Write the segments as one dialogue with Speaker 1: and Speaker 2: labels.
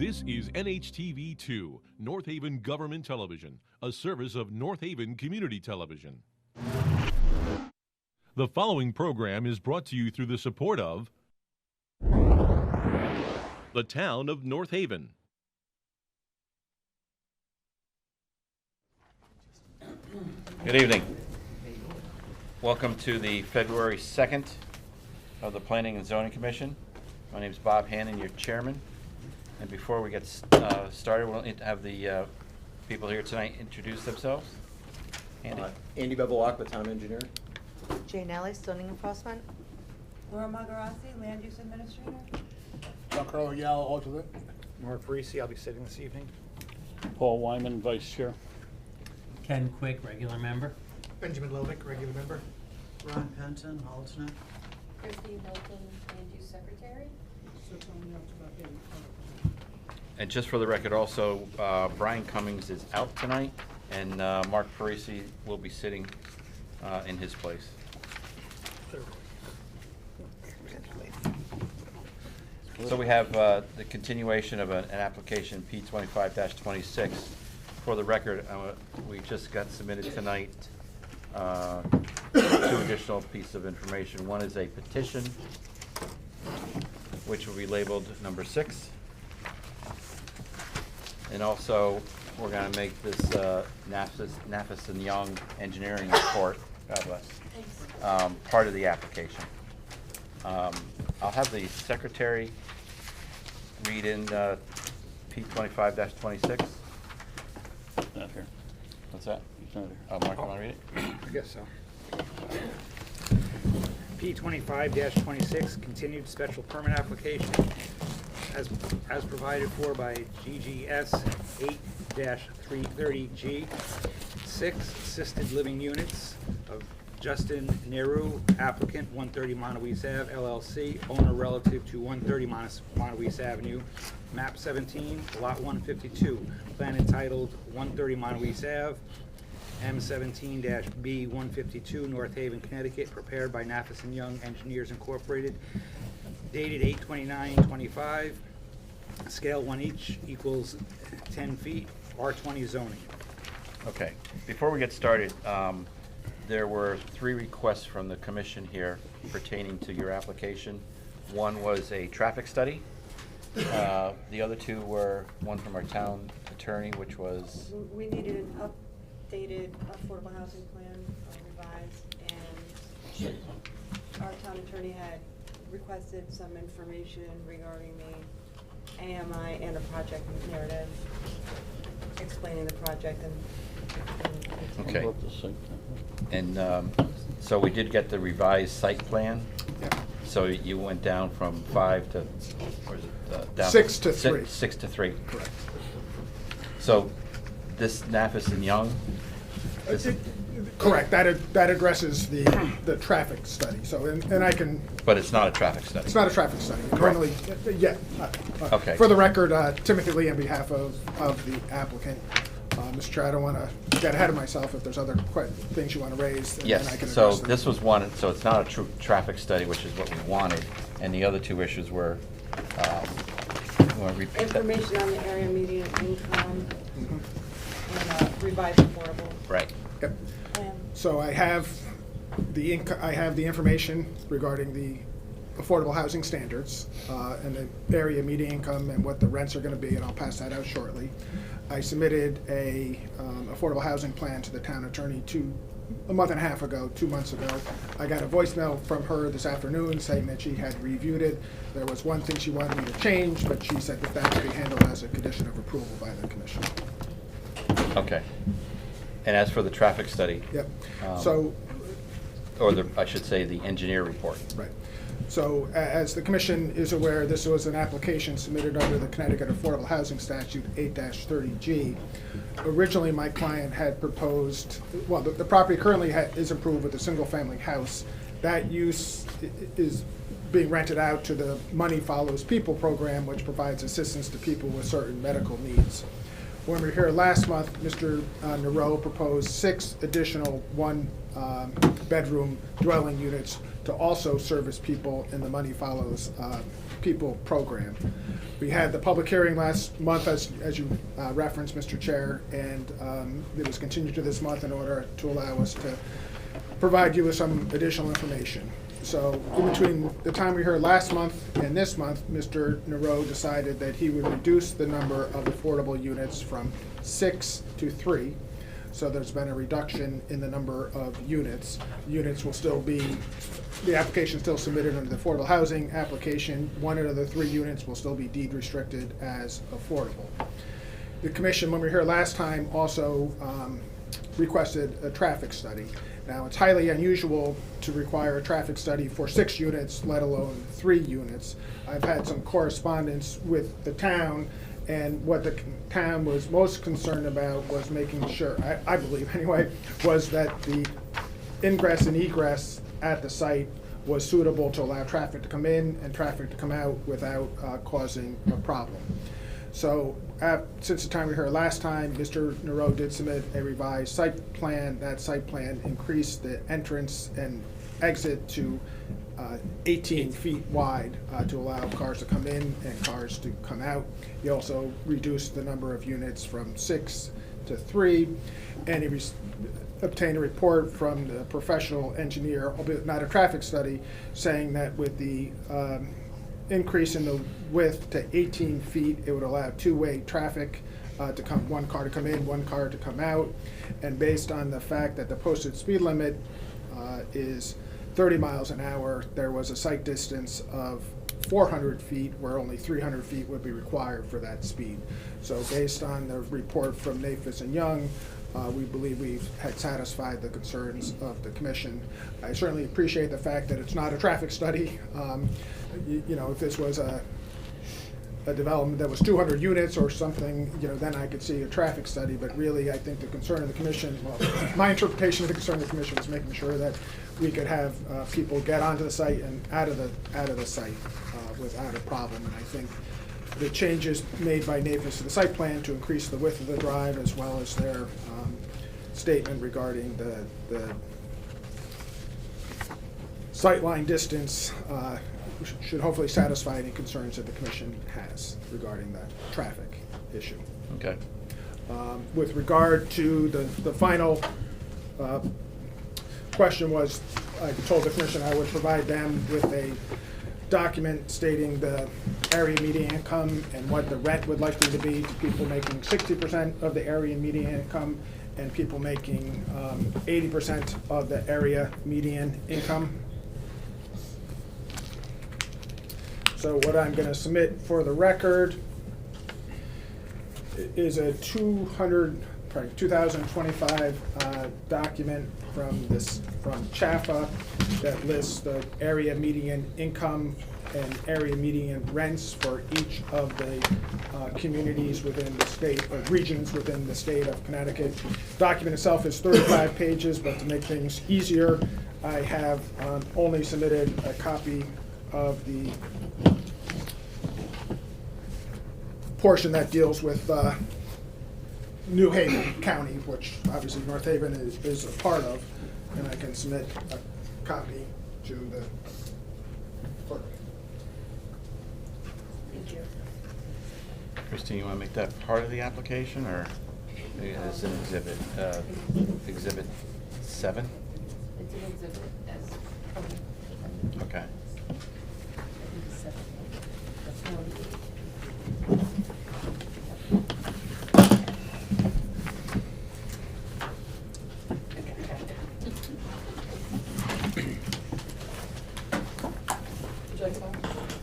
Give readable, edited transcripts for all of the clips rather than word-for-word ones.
Speaker 1: This is NHTV2, North Haven Government Television, a service of North Haven Community Television. The following program is brought to you through the support of the Town of North Haven.
Speaker 2: Good evening. Welcome to the February 2nd of the Planning and Zoning Commission. My name is Bob Hannon, your chairman. And before we get started, we'll need to have the people here tonight introduce themselves. Andy?
Speaker 3: Andy Bevelak, the town engineer.
Speaker 4: Jane Alley, zoning enforcement.
Speaker 5: Laura Magarasi, land use administrator.
Speaker 6: Giancarlo Gallo, alternate.
Speaker 7: Mark Parisi, I'll be sitting this evening.
Speaker 8: Paul Wyman, Vice Chair.
Speaker 9: Ken Quick, regular member.
Speaker 6: Benjamin Lovick, regular member.
Speaker 9: Ron Penton, alternate.
Speaker 5: Christine Hilton, land use secretary.
Speaker 2: And just for the record also, Brian Cummings is out tonight, and Mark Parisi will be sitting in his place. So we have the continuation of an application P25-26. For the record, we just got submitted tonight two additional pieces of information. One is a petition, which will be labeled number 6. And also, we're going to make this Nafis and Young engineering report, God bless, part of the application. I'll have the secretary read in P25-26.
Speaker 8: Not here.
Speaker 2: What's that?
Speaker 8: He's not here.
Speaker 2: Oh, Mark, you want to read it?
Speaker 7: I guess so. P25-26, continued special permit application as provided for by GGS 8-330G, 6 assisted living units of Justin Nehru, applicant 130 Montauk Ave, LLC, owner relative to 130 Montauk Avenue, map 17, lot 152, plan entitled 130 Montauk Ave, M17-B152, North Haven, Connecticut, prepared by Nafis and Young Engineers Incorporated, dated 8/29/25, scale 1 each equals 10 feet, R20 zoning.
Speaker 2: Okay. Before we get started, there were 3 requests from the commission here pertaining to your application. One was a traffic study. The other 2 were one from our town attorney, which was...
Speaker 5: We needed an updated affordable housing plan, revised, and our town attorney had requested some information regarding the AMI and a project narrative, explaining the project and
Speaker 2: Okay.
Speaker 8: About the site plan.
Speaker 2: And so we did get the revised site plan.
Speaker 6: Yep.
Speaker 2: So you went down from 5 to, or is it down?
Speaker 6: 6 to 3.
Speaker 2: 6 to 3.
Speaker 6: Correct.
Speaker 2: So this Nafis and Young, this,
Speaker 6: Correct, that addresses the traffic study, so, and I can,
Speaker 2: but it's not a traffic study.
Speaker 6: it's not a traffic study, currently, yeah.
Speaker 2: Okay.
Speaker 6: For the record, Timothy Lee on behalf of the applicant. Mr. Chair, I don't want to get ahead of myself. If there's other things you want to raise, then I
Speaker 2: Yes,
Speaker 6: can
Speaker 2: so
Speaker 6: address them.
Speaker 2: this was one, so it's not a true traffic study, which is what we wanted, and the other 2 issues were, you want to repeat that?
Speaker 5: information on the area median income and revised affordable.
Speaker 2: Right.
Speaker 6: Yep.
Speaker 5: And
Speaker 6: So I have the information regarding the affordable housing standards and the area median income and what the rents are going to be, and I'll pass that out shortly. I submitted a affordable housing plan to the town attorney a month and a half ago, 2 months ago. I got a voicemail from her this afternoon saying that she had reviewed it. There was one thing she wanted me to change, but she said that would be handled as a condition of approval by the commission.
Speaker 2: Okay. And as for the traffic study?
Speaker 6: Yep. So.
Speaker 2: Or I should say, the engineer report.
Speaker 6: Right. So as the commission is aware, this was an application submitted under the Connecticut Affordable Housing Statute 8-30G. Originally, my client had proposed, well, the property currently is improved with a single-family house. That use is being rented out to the Money Follows People program, which provides assistance to people with certain medical needs. When we were here last month, Mr. Nero proposed 6 additional 1-bedroom dwelling units to also service people in the Money Follows people program. We had the public hearing last month, as you referenced, Mr. Chair, and it was continued to this month in order to allow us to provide you with some additional information. So in between the time we heard last month and this month, Mr. Nareau decided that he would reduce the number of affordable units from 6 to 3. So there's been a reduction in the number of units. Units will still be, the application is still submitted under the affordable housing application. One out of the 3 units will still be deed restricted as affordable. The commission, when we were here last time, also requested a traffic study. Now, it's highly unusual to require a traffic study for 6 units, let alone 3 units. I've had some correspondence with the town, and what the town was most concerned about was making sure, I believe anyway, was that the ingress and egress at the site was suitable to allow traffic to come in and traffic to come out without causing a problem. So since the time we heard last time, Mr. Nareau did submit a revised site plan. That site plan increased the entrance and exit to 18 feet wide to allow cars to come in and cars to come out. He also reduced the number of units from 6 to 3, and he obtained a report from the professional engineer, albeit not a traffic study, saying that with the increase in the width to 18 feet, it would allow two-way traffic to come, one car to come in, one car to come out. And based on the fact that the posted speed limit is 30 miles an hour, there was a sight distance of 400 feet where only 300 feet would be required for that speed. So based on the report from Nafis and Young, we believe we've had satisfied the concerns of the commission. I certainly appreciate the fact that it's not a traffic study. You know, if this was a development that was 200 units or something, you know, then I could see a traffic study. But really, I think the concern of the commission, well, my interpretation of the concern of the commission was making sure that we could have people get onto the site and out of the site without a problem. And I think the changes made by Nafis to the site plan to increase the width of the drive, as well as their statement regarding the sightline distance, should hopefully satisfy any concerns that the commission has regarding that traffic issue.
Speaker 2: Okay.
Speaker 6: With regard to the final question was, I told the commission I would provide them with a document stating the area median income and what the rent would likely to be to people making 60% of the area median income and people making 80% of the area median income. So what I'm going to submit for the record is a 2025 document from CHAFA that lists the area median income and area median rents for each of the communities within the state, or regions within the state of Connecticut. The document itself is 35 pages, but to make things easier, I have only submitted a copy of the portion that deals with New Haven County, which obviously North Haven is a part of, and I can submit a copy to the clerk.
Speaker 5: Thank you.
Speaker 2: Christine, you want to make that part of the application, or maybe it's an exhibit, exhibit 7?
Speaker 10: It's an exhibit as.
Speaker 2: Okay.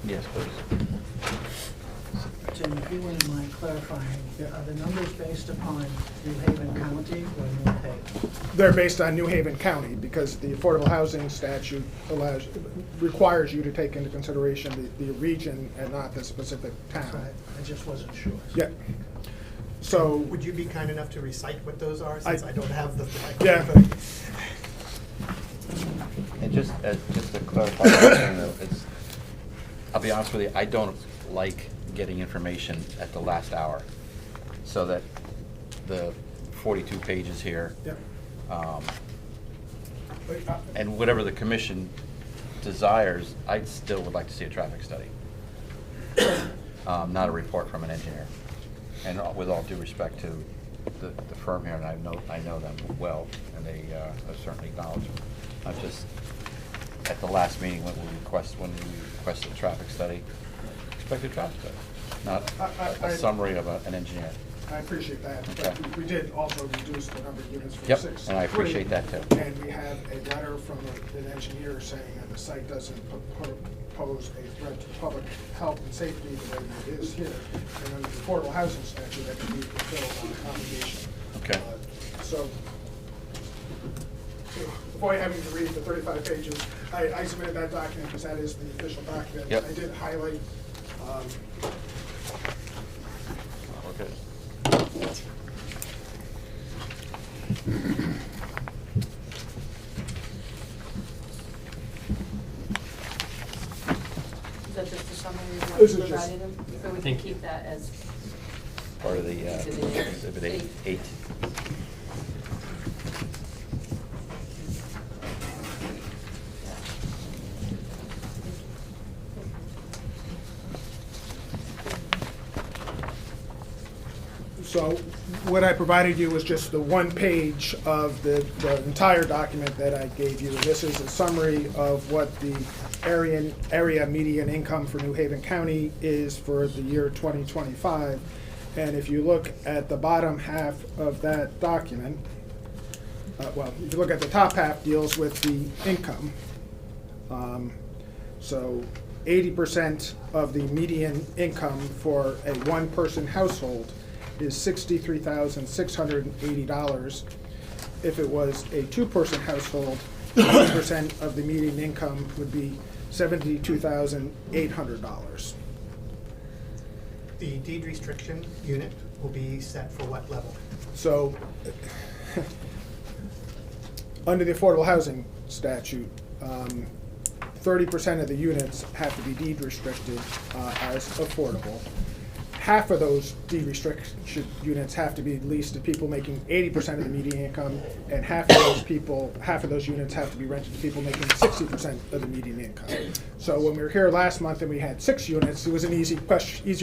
Speaker 2: Yes, please.
Speaker 9: Jim, if you wouldn't mind clarifying, are the numbers based upon New Haven County or North Haven?
Speaker 6: They're based on New Haven County because the affordable housing statute requires you to take into consideration the region and not the specific town.
Speaker 9: Right, I just wasn't sure.
Speaker 6: Yeah. So.
Speaker 11: Would you be kind enough to recite what those are, since I don't have the.
Speaker 6: Yeah.
Speaker 2: And just to clarify, it's, I'll be honest with you, I don't like getting information at the last hour, so that the 42 pages here,
Speaker 6: Yep.
Speaker 2: And whatever the commission desires, I still would like to see a traffic study. not a report from an engineer. And with all due respect to the firm here, and I know them well, and they have certainly acknowledged them. I'm just, at the last meeting, when we requested a traffic study, expected traffic study, not a summary of an engineer.
Speaker 6: I appreciate that.
Speaker 2: Okay.
Speaker 6: But we did also reduce the number of units from
Speaker 2: Yep,
Speaker 6: 6 to
Speaker 2: and I
Speaker 6: 3.
Speaker 2: appreciate that too.
Speaker 6: And we have a letter from an engineer saying that the site doesn't pose a threat to public health and safety the way it is here. And under the affordable housing statute, that can be fulfilled on obligation.
Speaker 2: Okay.
Speaker 6: So, avoid having to read the 35 pages, I submitted that document because that is the official document.
Speaker 2: Yep.
Speaker 6: I did highlight,
Speaker 2: We're good.
Speaker 10: Is that just a summary of what
Speaker 6: This
Speaker 10: you
Speaker 6: is just-
Speaker 10: provided them? So we can keep that as,
Speaker 2: Part of the
Speaker 10: Exhibit
Speaker 2: Exhibit 8.
Speaker 6: so what I provided you was just the one page of the entire document that I gave you. This is a summary of what the area median income for New Haven County is for the year 2025. And if you look at the bottom half of that document, well, if you look at the top half, deals with the income. So 80% of the median income for a one-person household is $63,680. If it was a two-person household, 80% of the median income would be $72,800.
Speaker 11: The deed restriction unit will be set for what level?
Speaker 6: So, under the affordable housing statute, 30% of the units have to be deed restricted as affordable. Half of those deed restriction units have to be leased to people making 80% of the median income, and half of those units have to be rented to people making 60% of the median income. So when we were here last month and we had 6 units, it was an easier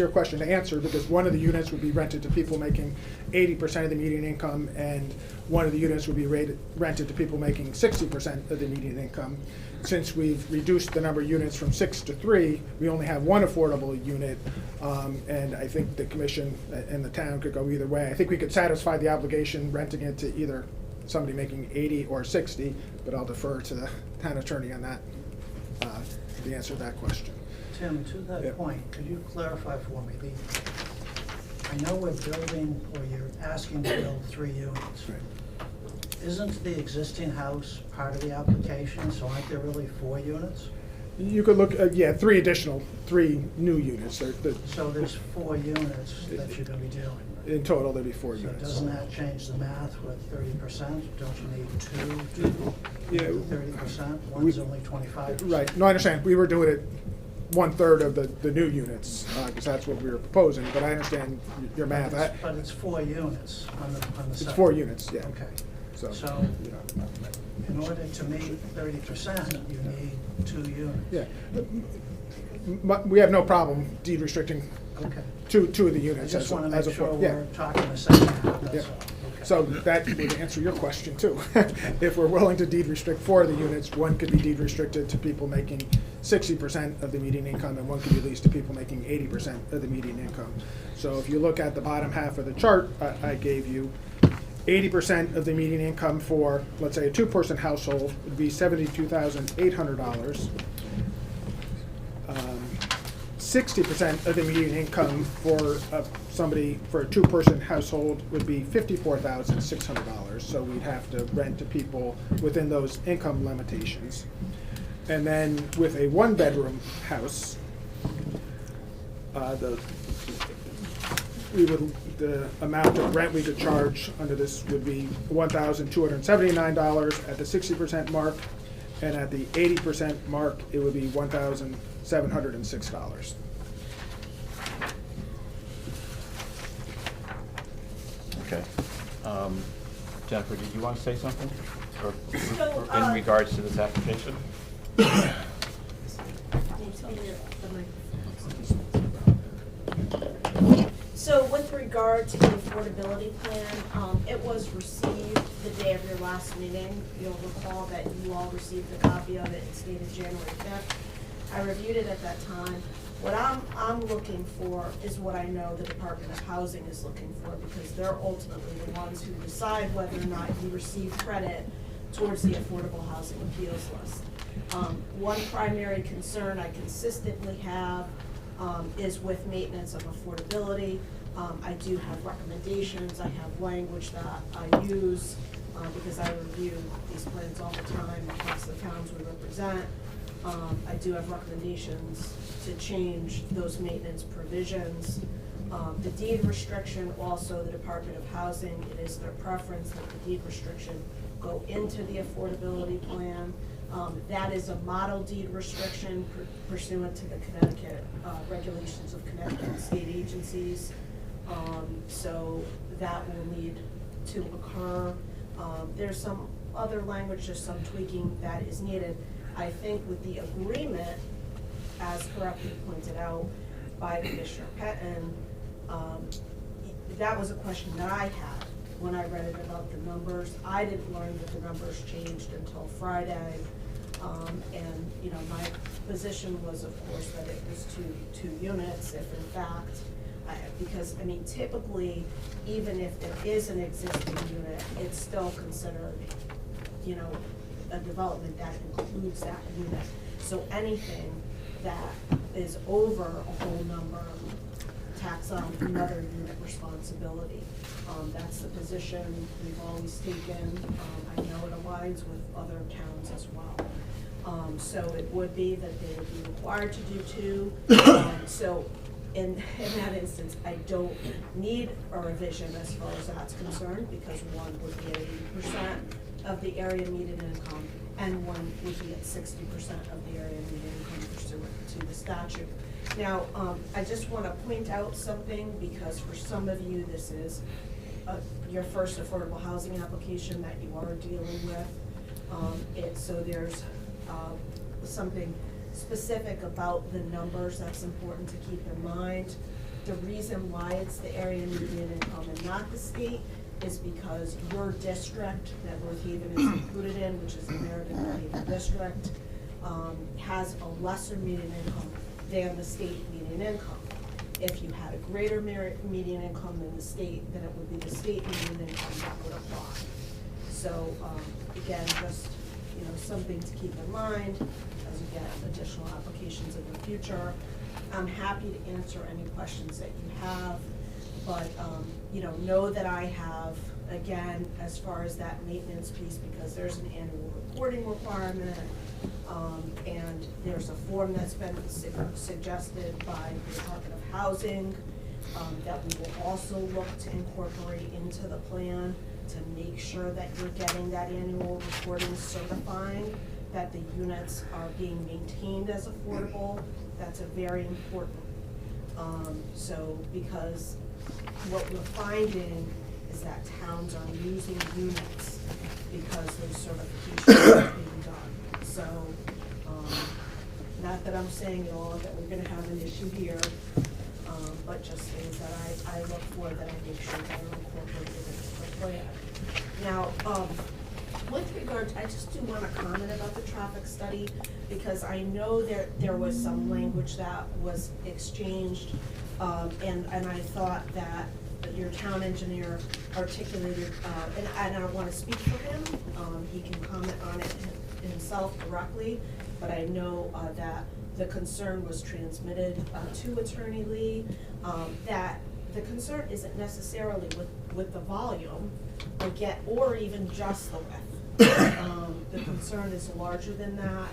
Speaker 6: question to answer because one of the units would be rented to people making 80% of the median income, and one of the units would be rented to people making 60% of the median income. Since we've reduced the number of units from 6 to 3, we only have one affordable unit, and I think the commission and the town could go either way. I think we could satisfy the obligation renting it to either somebody making 80 or 60, but I'll defer to the town attorney on that, the answer to that question.
Speaker 9: Tim, to
Speaker 6: Yeah.
Speaker 9: that point, could you clarify for me, I know we're building, or you're asking to build 3 units.
Speaker 6: Right.
Speaker 9: Isn't the existing house part of the application, so aren't there really 4 units?
Speaker 6: You could look, 3 new units.
Speaker 9: So there's 4 units that you're gonna be doing.
Speaker 6: In total, there'd be 4
Speaker 9: So
Speaker 6: units.
Speaker 9: doesn't that change the math with 30%? Don't you need 2 to
Speaker 6: Yeah.
Speaker 9: 30%? One's only 25%.
Speaker 6: Right, no, I understand. We were doing it 1/3 of the new units, because that's what we were proposing, but I understand your math.
Speaker 9: But it's 4 units on the site.
Speaker 6: It's 4 units, yeah.
Speaker 9: Okay.
Speaker 6: So,
Speaker 9: So,
Speaker 6: you know,
Speaker 9: in order to meet 30%, you need 2 units.
Speaker 6: yeah. We have no problem deed restricting
Speaker 9: Okay.
Speaker 6: two of the
Speaker 9: I
Speaker 6: units
Speaker 9: just want to make sure
Speaker 6: yeah.
Speaker 9: we're talking the same half,
Speaker 6: Yeah.
Speaker 9: that's all. Okay.
Speaker 6: So that would answer your question too. If we're willing to deed restrict 4 of the units, one could be deed restricted to people making 60% of the median income, and one could be leased to people making 80% of the median income. So if you look at the bottom half of the chart I gave you, 80% of the median income for, let's say, a 2-person household would be $72,800. 60% of the median income for somebody, for a 2-person household would be $54,600. So we'd have to rent to people within those income limitations. And then with a 1-bedroom house, the amount of rent we could charge under this would be $1,279 at the 60% mark, and at the 80% mark, it would be $1,706.
Speaker 2: Okay. Jennifer, did you want to say something? Or
Speaker 5: So,
Speaker 2: in regards to this application?
Speaker 12: So with regard to the affordability plan, it was received the day of your last meeting. You'll recall that you all received a copy of it. It's dated January 5th. I reviewed it at that time. What I'm looking for is what I know the Department of Housing is looking for, because they're ultimately the ones who decide whether or not you receive credit towards the Affordable Housing Appeals List. One primary concern I consistently have is with maintenance of affordability. I do have recommendations, I have language that I use, because I review these plans all the time across the towns we represent. I do have recommendations to change those maintenance provisions. The deed restriction, also the Department of Housing, it is their preference that the deed restriction go into the affordability plan. That is a model deed restriction pursuant to the Connecticut regulations of Connecticut state agencies. So that will need to occur. There's some other language, just some tweaking that is needed. I think with the agreement, as correctly pointed out by Commissioner Pettin, that was a question that I had when I read it about the numbers. I didn't learn that the numbers changed until Friday. And, you know, my position was, of course, that it was two units, if in fact, because, I mean, typically, even if there is an existing unit, it's still considered, you know, a development that includes that unit. So anything that is over a whole number tacks on another unit responsibility. That's the position we've always taken. I know it aligns with other towns as well. So it would be that they would be required to do two. So in that instance, I don't need a revision as far as that's concerned, because one would be at 80% of the area median income, and one would be at 60% of the area median income pursuant to the statute. Now, I just want to point out something, because for some of you, this is your first affordable housing application that you are dealing with. So there's something specific about the numbers that's important to keep in mind. The reason why it's the area median income and not the state is because your district that North Haven is included in, which is the Meriden North Haven district, has a lesser median income than the state median income. If you had a greater median income than the state, then it would be the state median income that would apply. So again, just, you know, something to keep in mind as you get additional applications in the future. I'm happy to answer any questions that you have, but you know that I have, again, as far as that maintenance piece, because there's an annual reporting requirement, and there's a form that's been suggested by the Department of Housing that we will also look to incorporate into the plan to make sure that you're getting that annual reporting certifying that the units are being maintained as affordable. That's a very important. So because what we're finding is that towns are losing units because those certifications are being done. So not that I'm saying at all that we're gonna have an issue here, but just things that I look for, that I make sure that are incorporated into the plan. Now, with regard to, I just do want to comment about the traffic study, because I know there was some language that was exchanged, and I thought that your town engineer articulated, and I want to speak for him. He can comment on it himself directly, but I know that the concern was transmitted to Attorney Lee, that the concern isn't necessarily with the volume, or even just the width. The concern is larger than that.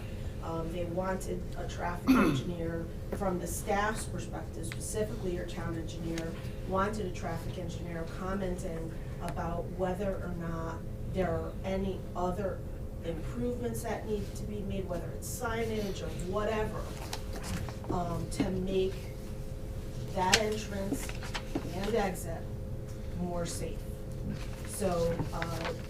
Speaker 12: They wanted a traffic engineer, from the staff's perspective, specifically your town engineer, wanted a traffic engineer commenting about whether or not there are any other improvements that need to be made, whether it's signage or whatever, to make that entrance and exit more safe. So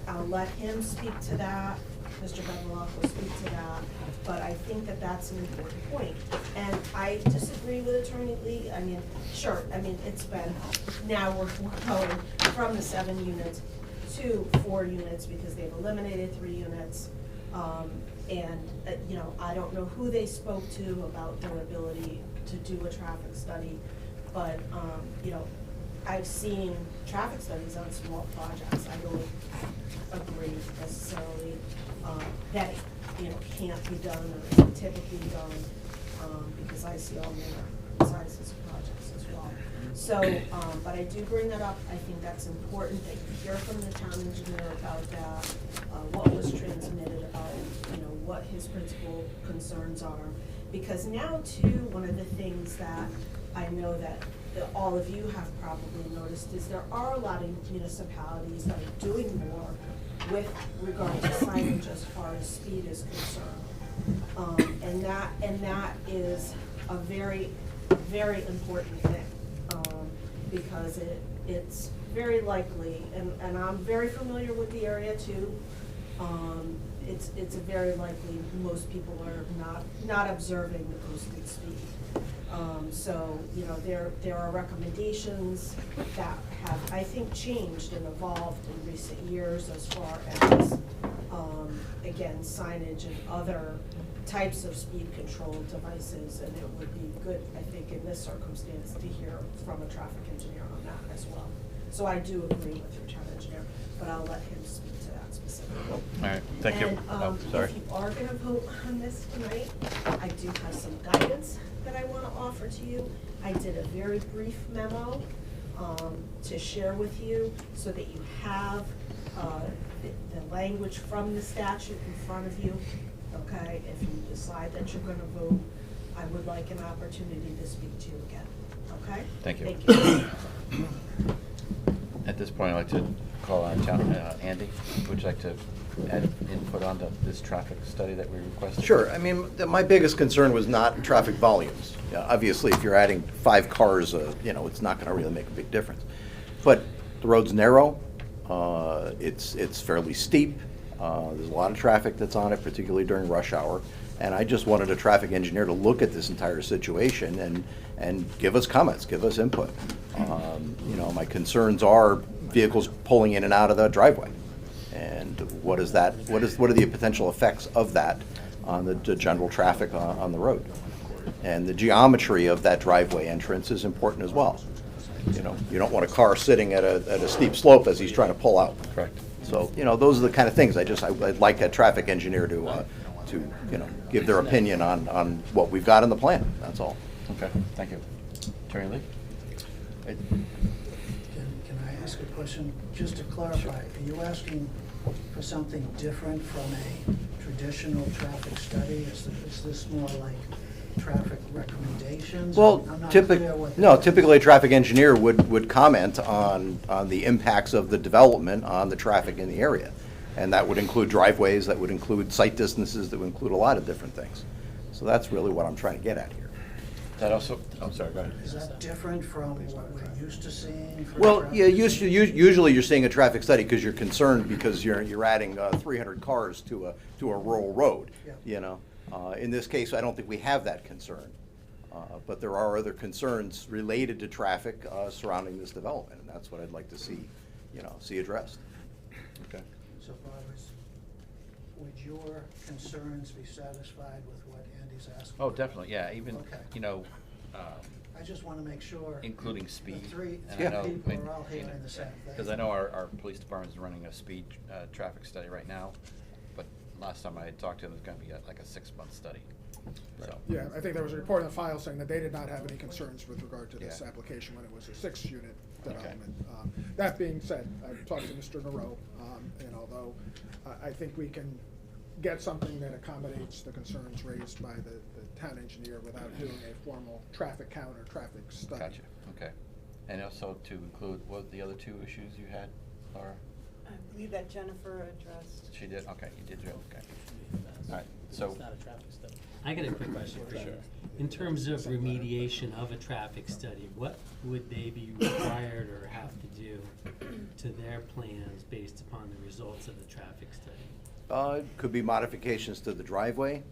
Speaker 12: I'll let him speak to that. Mr. Beneloff will speak to that. But I think that that's an important point. And I disagree agree with Attorney Lee. I mean, sure, I mean, it's been, now we're going from the 7 units to 4 units because they've eliminated 3 units. You know, I don't know who they spoke to about their ability to do a traffic study, but, you know, I've seen traffic studies on small projects. I don't agree necessarily that it, you know, can't be done or isn't typically done, because I see all manner sizes of projects as well. So, but I do bring that up. I think that's important that you hear from the town engineer about that, what was transmitted about, you know, what his principal concerns are. Because now too, one of the things that I know that all of you have probably noticed is there are a lot of municipalities that are doing more with regard to signage as far as speed is concerned. And that is a very, very important thing, because it's very likely, and I'm very familiar with the area too, it's very likely most people are not observing the posted speed. So, you know, there are recommendations that have, I think, changed and evolved in recent years as far as, again, signage and other types of speed control devices, and it would be good, I think, in this circumstance to hear from a traffic engineer on that as well. So I do agree with your town engineer, but I'll let him speak to that specifically.
Speaker 2: All right, thank you.
Speaker 12: And
Speaker 2: Sorry.
Speaker 12: if you are gonna vote on this tonight, I do have some guidance that I wanna offer to you. I did a very brief memo to share with you so that you have the language from the statute in front of you, okay? If you decide that you're gonna vote, I would like an opportunity to speak to you again, okay?
Speaker 2: Thank you.
Speaker 12: Thank you.
Speaker 2: At this point, I'd like to call on town, Andy. Would you like to add input onto this traffic study that we requested?
Speaker 3: Sure. I mean, my biggest concern was not traffic volumes. Obviously, if you're adding 5 cars, you know, it's not going to really make a big difference. But the road's narrow. It's fairly steep. There's a lot of traffic that's on it, particularly during rush hour. And I just wanted a traffic engineer to look at this entire situation and give us comments, give us input. You know, my concerns are vehicles pulling in and out of the driveway. And what are the potential effects of that on the general traffic on the road? And the geometry of that driveway entrance is important as well. You know, you don't want a car sitting at a steep slope as he's trying to pull out.
Speaker 2: Correct.
Speaker 3: So, you know, those are the kind of things I'd like a traffic engineer to you know, give their opinion on what we've got in the plan. That's all.
Speaker 2: Okay, thank you. Attorney Lee?
Speaker 9: Can I ask a question? Just to clarify, are you asking for something different from a traditional traffic study? Is this more like traffic recommendations?
Speaker 3: Well,
Speaker 9: I'm not clear what
Speaker 3: typically a traffic engineer would comment on the impacts of the development on the traffic in the area. And that would include driveways, that would include sight distances, that would include a lot of different things. So that's really what I'm trying to get at here.
Speaker 2: That also, I'm sorry, go ahead.
Speaker 9: Is that different from what we're used to seeing? For
Speaker 3: Well,
Speaker 9: traffic?
Speaker 3: yeah, usually you're seeing a traffic study because you're concerned because you're adding 300 cars to a rural road,
Speaker 9: Yeah.
Speaker 3: you know. In this case, I don't think we have that concern. But there are other concerns related to traffic surrounding this development, and that's what I'd like to see, you know, addressed.
Speaker 2: Okay.
Speaker 9: So Bob, would your concerns be satisfied with what Andy's asking?
Speaker 2: Oh, definitely, yeah, even,
Speaker 9: Okay.
Speaker 2: you know,
Speaker 9: I just want to make sure.
Speaker 2: including
Speaker 9: the
Speaker 2: speed.
Speaker 9: three
Speaker 2: And I know,
Speaker 9: people are all hearing the same thing.
Speaker 2: Because I know our police department is running a speed traffic study right now, but last time I had talked to them, it's gonna be like a 6-month study, so.
Speaker 6: Yeah, I think there was a report in the file saying that they did not have any concerns with regard to this
Speaker 2: Yeah.
Speaker 6: application when it was a 6-unit development. That being said, I've talked to Mr. Nareau, and although I think we can get something that accommodates the concerns raised by the town engineer without doing a formal traffic count or traffic study.
Speaker 2: Gotcha, okay. And also to include, what the other 2 issues you had, Laura?
Speaker 5: I believe that Jennifer addressed.
Speaker 2: She did, okay, you did, okay. All right, so.
Speaker 8: It's not a traffic study.
Speaker 13: I got a quick question for you. In terms of remediation of a traffic study, what would they be required or have to do to their plans based upon the results of the traffic study?
Speaker 3: It could be modifications to the driveway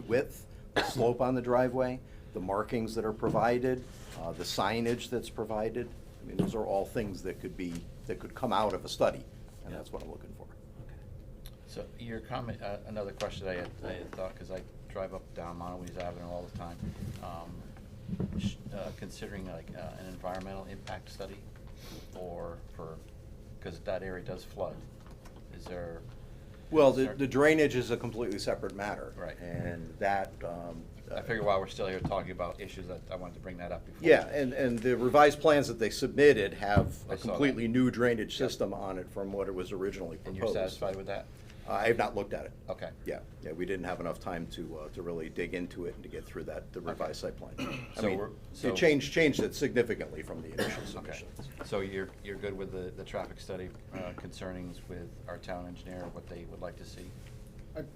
Speaker 3: width, the slope on the driveway, the markings that are provided, the signage that's provided. I mean, those are all things that could come out of a study, and that's what I'm looking for.
Speaker 2: So your comment, another question I had thought, because I drive up down Montauk Avenue all the time, considering like an environmental impact study, or because that area does flood, is there?
Speaker 3: Well, the drainage is a completely separate matter.
Speaker 2: Right.
Speaker 3: And that,
Speaker 2: I figure while we're still here talking about issues, that I wanted to bring that up before.
Speaker 3: yeah, and the revised plans that they submitted have
Speaker 2: I
Speaker 3: a
Speaker 2: saw
Speaker 3: completely
Speaker 2: that.
Speaker 3: new drainage system on it from what it was originally
Speaker 2: And
Speaker 3: proposed.
Speaker 2: you're satisfied with that?
Speaker 3: I have not looked at it.
Speaker 2: Okay.
Speaker 3: Yeah, we didn't have enough time to really dig into it and to get through the revised site plan. I
Speaker 2: So
Speaker 3: mean,
Speaker 2: we're-
Speaker 3: it changed it significantly from the initial
Speaker 2: Okay,
Speaker 3: submission.
Speaker 2: so you're good with the traffic study concernings with our town engineer, what they would like to see?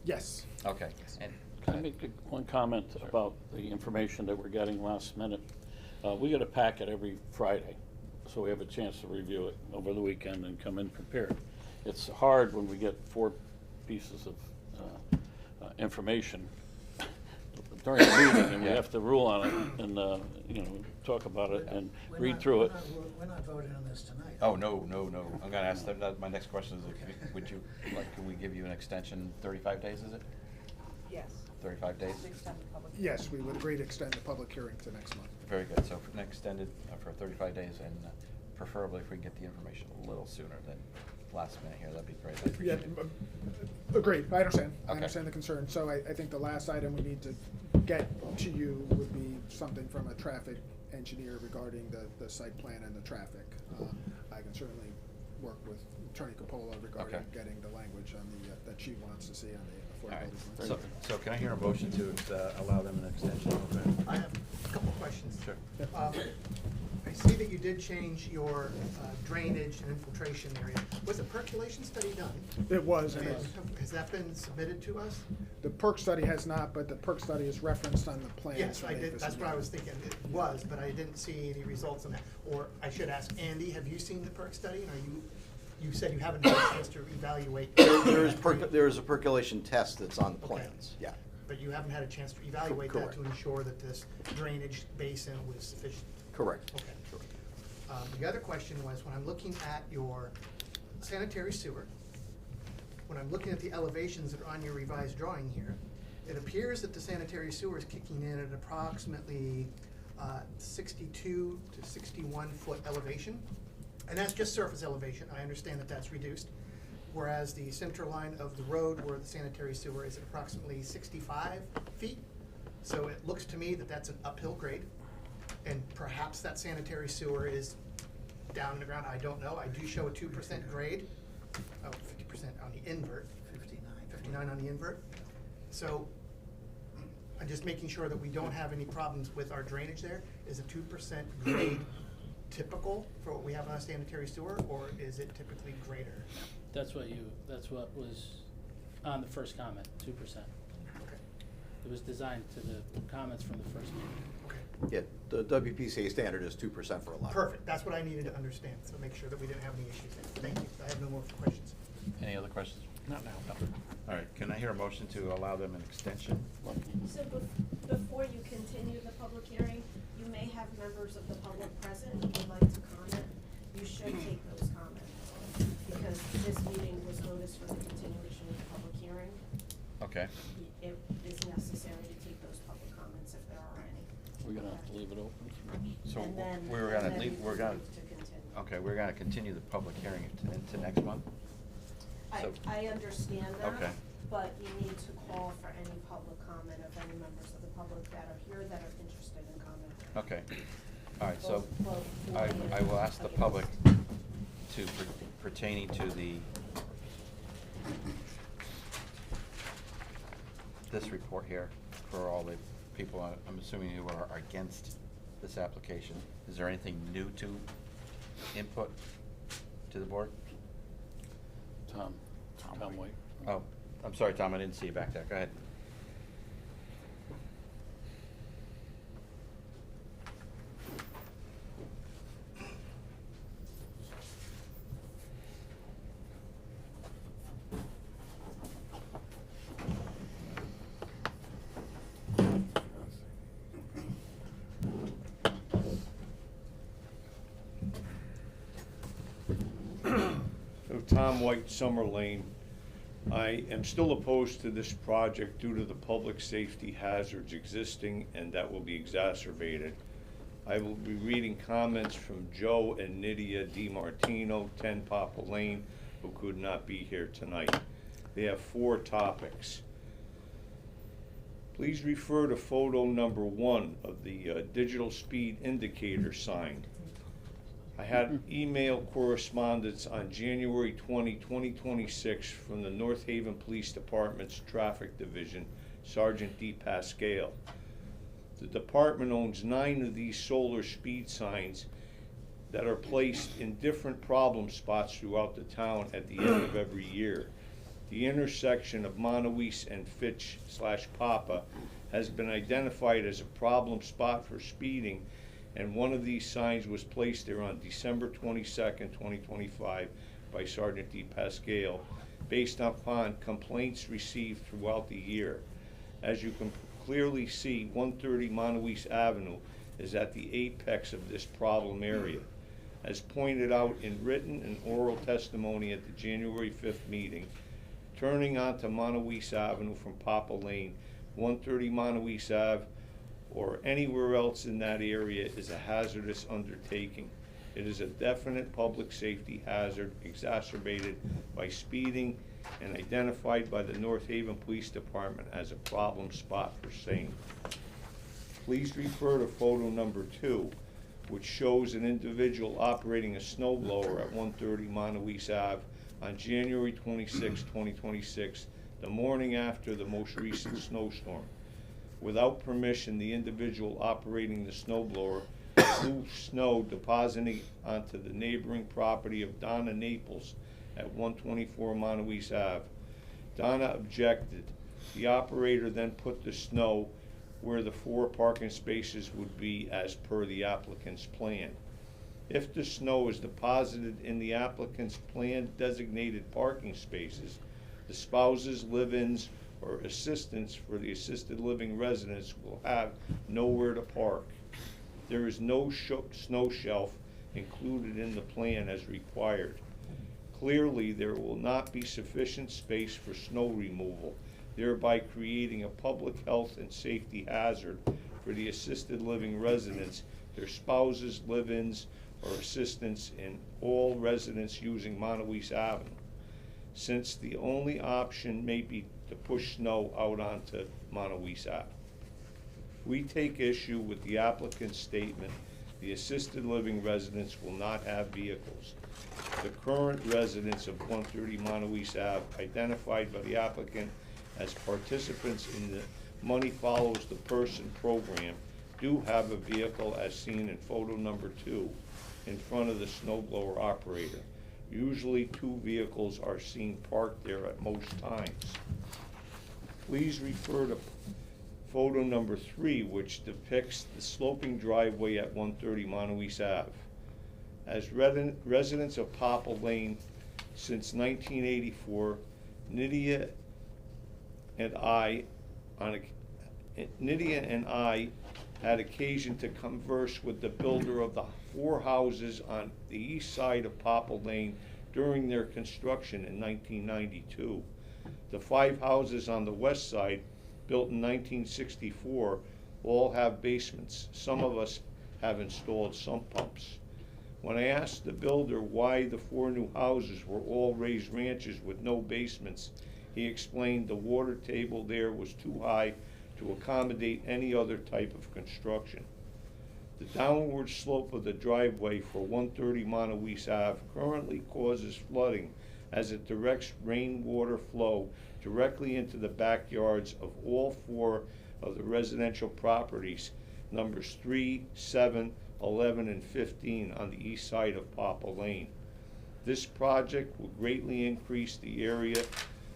Speaker 6: Yes.
Speaker 2: Okay, and,
Speaker 8: Can I make one comment about the information that we're getting last minute? We get a packet every Friday, so we have a chance to review it over the weekend and come in prepared. It's hard when we get 4 pieces of information during the meeting, and we have to rule on it and, talk about it and read through it.
Speaker 9: We're not voting on this tonight.
Speaker 2: oh, no, I'm gonna ask them, my next question is, would you, can we give you an extension, 35 days, is it?
Speaker 5: Yes.
Speaker 2: 35 days?
Speaker 5: To extend the public.
Speaker 6: Yes, we would agree to extend the public hearing to next month.
Speaker 2: Very good, so for extended for 35 days, and preferably if we can get the information a little sooner than last minute here, that'd be great. I
Speaker 6: Yeah,
Speaker 2: appreciate it.
Speaker 6: agreed, I understand, I
Speaker 2: Okay.
Speaker 6: understand the concern. So I think the last item we need to get to you would be something from a traffic engineer regarding the site plan and the traffic. I can certainly work with Attorney Capola regarding
Speaker 2: Okay.
Speaker 6: getting the language on that she wants to see on the
Speaker 2: All right,
Speaker 6: affordability plan.
Speaker 2: so can I hear a motion to allow them an extension?
Speaker 11: I have a couple questions.
Speaker 2: Sure.
Speaker 11: I see that you did change your drainage and infiltration area. Was a percolation study done?
Speaker 6: It was,
Speaker 11: And
Speaker 6: and
Speaker 11: has that been submitted to us?
Speaker 6: the PERC study has not, but the PERC study is referenced on the plans.
Speaker 11: Yes, I
Speaker 6: that
Speaker 11: did,
Speaker 6: they've
Speaker 11: that's what I
Speaker 6: submitted.
Speaker 11: was thinking, it was, but I didn't see any results on that. Or I should ask Andy, have you seen the PERC study, and you said you haven't had a chance to evaluate?
Speaker 3: There is a percolation test that's on the
Speaker 11: Okay.
Speaker 3: plans, yeah.
Speaker 11: But you haven't had a chance to evaluate that to
Speaker 3: Correct.
Speaker 11: ensure that this drainage basin was sufficient?
Speaker 3: Correct.
Speaker 11: Okay. The other question was, when I'm looking at your sanitary sewer, when I'm looking at the elevations that are on your revised drawing here, it appears that the sanitary sewer is kicking in at approximately 62 to 61 foot elevation. And that's just surface elevation. I understand that that's reduced. Whereas the center line of the road where the sanitary sewer is at approximately 65 feet. So it looks to me that that's an uphill grade. And perhaps that sanitary sewer is down in the ground, I don't know. I do show a 2% grade, 50% on the invert. 59 on the invert. So I'm just making sure that we don't have any problems with our drainage there. Is a 2% grade typical for what we have on a sanitary sewer, or is it typically greater?
Speaker 14: That's what was on the first comment, 2%.
Speaker 11: Okay.
Speaker 14: It was designed to the comments from the first meeting.
Speaker 11: Okay.
Speaker 3: Yeah, the WPCA standard is 2% for a lot.
Speaker 11: Perfect. That's what I needed to understand, so make sure that we didn't have any issues there. Thank you. I have no more questions.
Speaker 2: Any other questions? Not now. All right, can I hear a motion to allow them an extension?
Speaker 12: So before you continue the public hearing, you may have members of the public present who would like to comment. You should take those comments, because this meeting was noticed for the continuation of the public hearing.
Speaker 2: Okay.
Speaker 12: It is necessary to take those public comments if there are any.
Speaker 8: We're gonna have to leave it open.
Speaker 2: So
Speaker 12: And then-
Speaker 2: we were gonna
Speaker 12: and then
Speaker 2: leave,
Speaker 12: you
Speaker 2: we're
Speaker 12: can
Speaker 2: gonna,
Speaker 12: move to continue.
Speaker 2: okay, we're gonna continue the public hearing to next month? So-
Speaker 12: I understand that.
Speaker 2: Okay.
Speaker 12: But you need to call for any public comment of any members of the public that are here that are interested in commenting.
Speaker 2: Okay, all right, so
Speaker 12: Both for and
Speaker 2: I will ask the
Speaker 12: against.
Speaker 2: public to pertaining to this report here, for all the people, I'm assuming who are against this application. Is there anything new to input to the board?
Speaker 8: Tom White.
Speaker 2: Oh, I'm sorry, Tom, I didn't see you back there, go ahead.
Speaker 15: Tom White, Summer Lane. I am still opposed to this project due to the public safety hazards existing, and that will be exacerbated. I will be reading comments from Joe and Nydia DiMartino, 10 Papa Lane, who could not be here tonight. They have 4 topics. Please refer to photo number 1 of the digital speed indicator sign. I had email correspondence on January 20, 2026 from the North Haven Police Department's Traffic Division, Sergeant D. Pascal. The department owns 9 of these solar speed signs that are placed in different problem spots throughout the town at the end of every year. The intersection of Monowese and Fitch/Papa has been identified as a problem spot for speeding, and one of these signs was placed there on December 22nd, 2025 by Sergeant D. Pascal based upon complaints received throughout the year. As you can clearly see, 130 Monowese Avenue is at the apex of this problem area. As pointed out in written and oral testimony at the January 5th meeting, turning onto Monowese Avenue from Papa Lane, 130 Monowese Ave, or anywhere else in that area is a hazardous undertaking. It is a definite public safety hazard exacerbated by speeding and identified by the North Haven Police Department as a problem spot for same. Please refer to photo number 2, which shows an individual operating a snowblower at 130 Monowese Ave on January 26, 2026, the morning after the most recent snowstorm. Without permission, the individual operating the snowblower blew snow depositing onto the neighboring property of Donna Naples at 124 Monowese Ave. Donna objected. The operator then put the snow where the 4 parking spaces would be as per the applicant's plan. If the snow is deposited in the applicant's plan designated parking spaces, the spouses, live-ins, or assistants for the assisted living residents will have nowhere to park. There is no snow shelf included in the plan as required. Clearly, there will not be sufficient space for snow removal, thereby creating a public health and safety hazard for the assisted living residents, their spouses, live-ins, or assistants, and all residents using Monowese Avenue, since the only option may be to push snow out onto Monowese Ave. We take issue with the applicant's statement the assisted living residents will not have vehicles. The current residents of 130 Monowese Ave, identified by the applicant as participants in the Money Follows the Person program, do have a vehicle as seen in photo number 2 in front of the snowblower operator. Usually 2 vehicles are seen parked there at most times. Please refer to photo number 3, which depicts the sloping driveway at 130 Monowese Ave. As residents of Papa Lane since 1984, Nydia and I had occasion to converse with the builder of the 4 houses on the east side of Papa Lane during their construction in 1992. The 5 houses on the west side, built in 1964, all have basements. Some of us have installed sump pumps. When I asked the builder why the 4 new houses were all raised ranches with no basements, he explained the water table there was too high to accommodate any other type of construction. The downward slope of the driveway for 130 Monowese Ave currently causes flooding as it directs rainwater flow directly into the backyards of all 4 of the residential properties, numbers 3, 7, 11, and 15 on the east side of Papa Lane. This project will greatly increase the area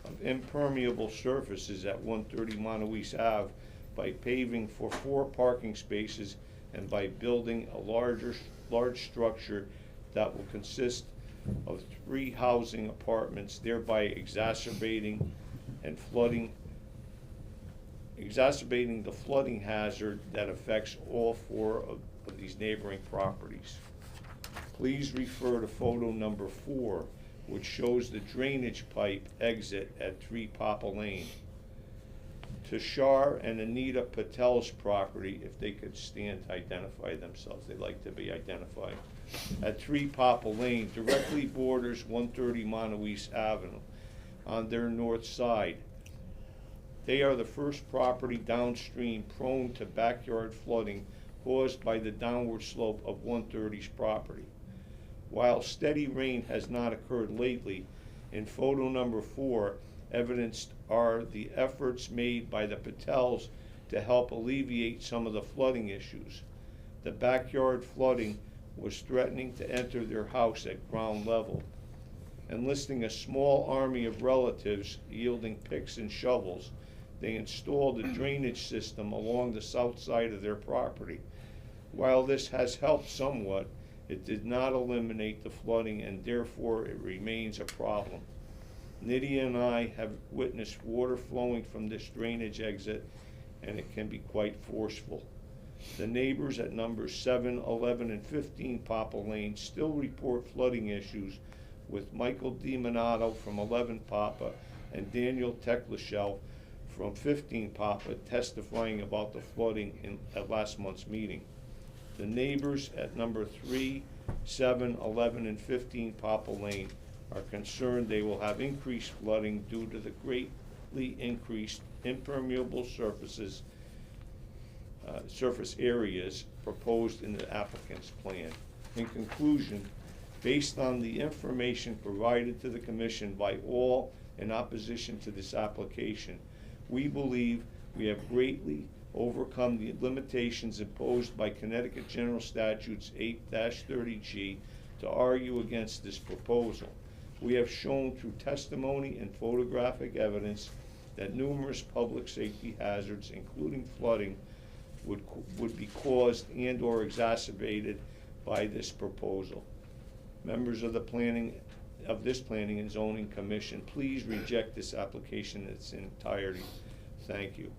Speaker 15: of impermeable surfaces at 130 Monowese Ave by paving for 4 parking spaces and by building a large structure that will consist of 3 housing apartments, thereby exacerbating the flooding hazard that affects all 4 of these neighboring properties. Please refer to photo number 4, which shows the drainage pipe exit at 3 Papa Lane. To Shar and Anita Patel's property, if they could stand to identify themselves, they'd like to be identified, at 3 Papa Lane, directly borders 130 Montauk Avenue on their north side. They are the first property downstream prone to backyard flooding caused by the downward slope of 130's property. While steady rain has not occurred lately, in photo number 4, evidenced are the efforts made by the Patels to help alleviate some of the flooding issues. The backyard flooding was threatening to enter their house at ground level. Enlisting a small army of relatives yielding picks and shovels, they installed a drainage system along the south side of their property. While this has helped somewhat, it did not eliminate the flooding, and therefore it remains a problem. Nydia and I have witnessed water flowing from this drainage exit, and it can be quite forceful. The neighbors at numbers 7, 11, and 15 Papa Lane still report flooding issues, with Michael DiMonato from 11 Papa and Daniel Teclashell from 15 Papa testifying about the flooding at last month's meeting. The neighbors at number 3, 7, 11, and 15 Papa Lane are concerned they will have increased flooding due to the greatly increased impermeable surface areas proposed in the applicant's plan. In conclusion, based on the information provided to the Commission by all in opposition to this application, we believe we have greatly overcome the limitations imposed by Connecticut General Statutes 8-30G to argue against this proposal. We have shown through testimony and photographic evidence that numerous public safety hazards, including flooding, would be caused and or exacerbated by this proposal. Members of this Planning and Zoning Commission, please reject this application in its entirety. Thank you.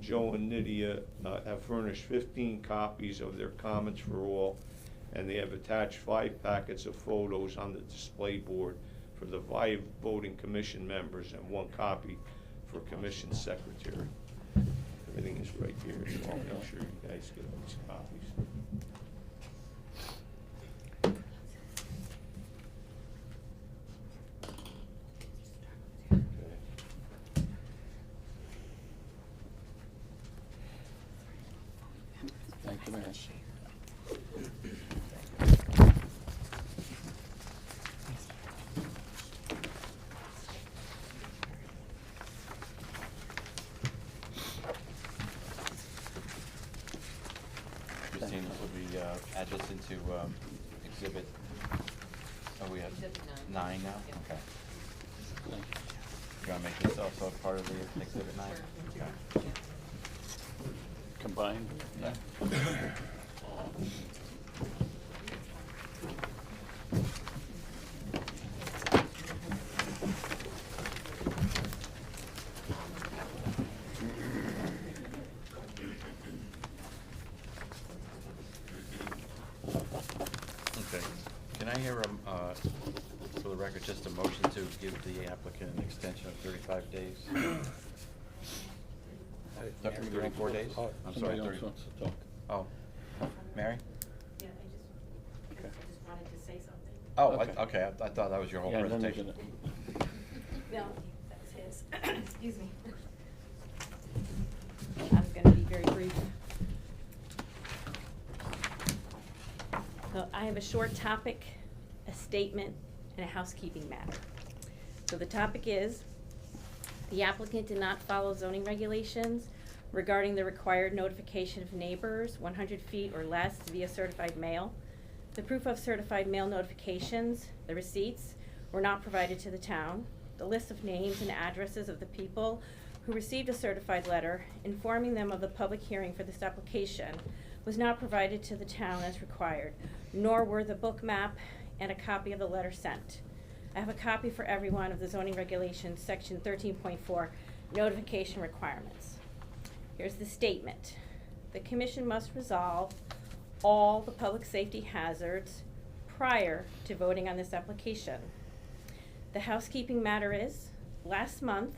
Speaker 15: Joe and Nydia have furnished 15 copies of their comments for all, and they have attached 5 packets of photos on the display board for the 5 voting commission members and 1 copy for commission secretary. Everything is right here, so I'll make sure you guys get these copies.
Speaker 8: Thank you, Mayor.
Speaker 2: Christine, would we add this into exhibit, oh, we have
Speaker 10: Exhibit
Speaker 2: 9 now?
Speaker 10: Yeah.
Speaker 2: Okay.
Speaker 8: Thank you.
Speaker 2: Do you want to make this also part of the exhibit 9? Okay.
Speaker 8: Combined?
Speaker 2: Yeah. Okay. Can I hear, for the record, just a motion to give the applicant an extension of 35 days? 34 days? I'm sorry,
Speaker 8: Somebody else
Speaker 2: 30.
Speaker 8: wants to talk.
Speaker 2: Oh, Mary?
Speaker 10: Yeah, I just wanted to say something.
Speaker 2: Oh,
Speaker 8: Okay.
Speaker 2: okay, I thought that was your whole
Speaker 8: Yeah, then you're
Speaker 2: presentation.
Speaker 10: No, that was his. Excuse me. I'm gonna be very brief. So I have a short topic, a statement, and a housekeeping matter. So the topic is, the applicant did not follow zoning regulations regarding the required notification of neighbors 100 feet or less via certified mail. The proof of certified mail notifications, the receipts, were not provided to the town. The list of names and addresses of the people who received a certified letter informing them of the public hearing for this application was not provided to the town as required, nor were the book map and a copy of the letter sent. I have a copy for everyone of the zoning regulations, section 13.4, notification requirements. Here's the statement. The commission must resolve all the public safety hazards prior to voting on this application. The housekeeping matter is, last month,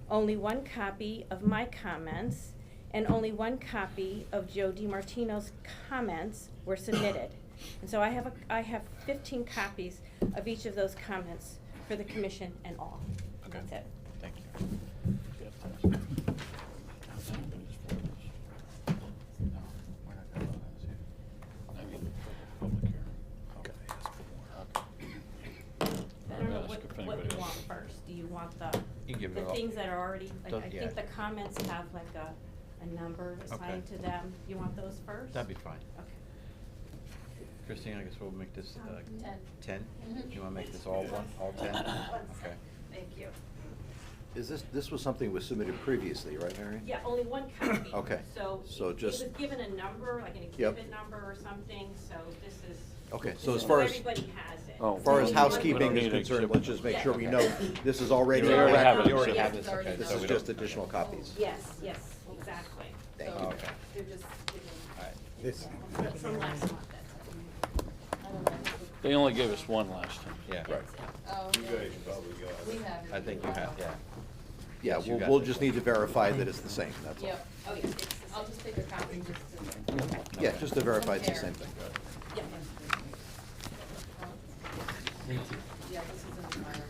Speaker 10: only one copy of my comments and only one copy of Joe DiMartino's comments were submitted. And so I have 15 copies of each of those comments for the commission and all.
Speaker 2: Okay.
Speaker 10: That's it.
Speaker 2: Thank you.
Speaker 10: I don't know what you want first. Do you want the
Speaker 2: You can give it
Speaker 10: the
Speaker 2: all.
Speaker 10: things that are already, like,
Speaker 2: Those-
Speaker 10: I
Speaker 2: yeah.
Speaker 10: think the comments have like a number assigned to them. You want those first?
Speaker 2: That'd be fine.
Speaker 10: Okay.
Speaker 2: Christine, I guess we'll make this,
Speaker 10: 10.
Speaker 2: 10?
Speaker 10: Mhm.
Speaker 2: You wanna make this all one, all 10? Okay.
Speaker 10: Thank you.
Speaker 3: This was something that was submitted previously, right, Mary?
Speaker 10: Yeah, only one copy.
Speaker 3: Okay.
Speaker 10: So
Speaker 3: So
Speaker 10: it
Speaker 3: just-
Speaker 10: was given a number, like an
Speaker 3: Yep.
Speaker 10: exhibit number or something, so this is.
Speaker 3: Okay,
Speaker 10: this
Speaker 3: so
Speaker 10: is
Speaker 3: as far
Speaker 10: so
Speaker 3: as-
Speaker 10: everybody has it.
Speaker 8: Oh.
Speaker 3: As far as
Speaker 10: Only one
Speaker 3: housekeeping
Speaker 8: don't
Speaker 3: is
Speaker 8: need
Speaker 3: concerned,
Speaker 8: exhibit.
Speaker 3: let's just make sure we
Speaker 10: Yeah.
Speaker 3: know this is already
Speaker 2: You
Speaker 3: in
Speaker 2: already
Speaker 3: the
Speaker 2: have it.
Speaker 3: record.
Speaker 2: You already
Speaker 10: Yes,
Speaker 2: have
Speaker 10: it's
Speaker 2: this,
Speaker 10: already
Speaker 2: okay.
Speaker 3: This
Speaker 2: so
Speaker 3: is
Speaker 2: we
Speaker 3: just
Speaker 2: don't-
Speaker 3: additional copies.
Speaker 10: Yes, yes, exactly.
Speaker 3: Thank
Speaker 10: So
Speaker 3: you.
Speaker 2: Okay.
Speaker 10: They're just giving,
Speaker 2: All right.
Speaker 10: from last month, that's it.
Speaker 8: They only gave us one last time.
Speaker 2: Yeah.
Speaker 3: Right.
Speaker 4: Oh,
Speaker 15: You guys probably got it.
Speaker 4: We have it.
Speaker 2: I think you have, yeah.
Speaker 3: Yeah,
Speaker 2: Yes, you
Speaker 3: we'll,
Speaker 2: got
Speaker 3: we'll
Speaker 2: this
Speaker 3: just
Speaker 2: one.
Speaker 3: need to verify that it's the same, that's all.
Speaker 4: Yep, oh, yeah, it's, I'll just take a copy just to.
Speaker 3: Yeah, just to verify it's the
Speaker 4: Compare.
Speaker 3: same thing.
Speaker 10: Yeah.
Speaker 13: Thank you.
Speaker 4: Yeah, this is in the fire.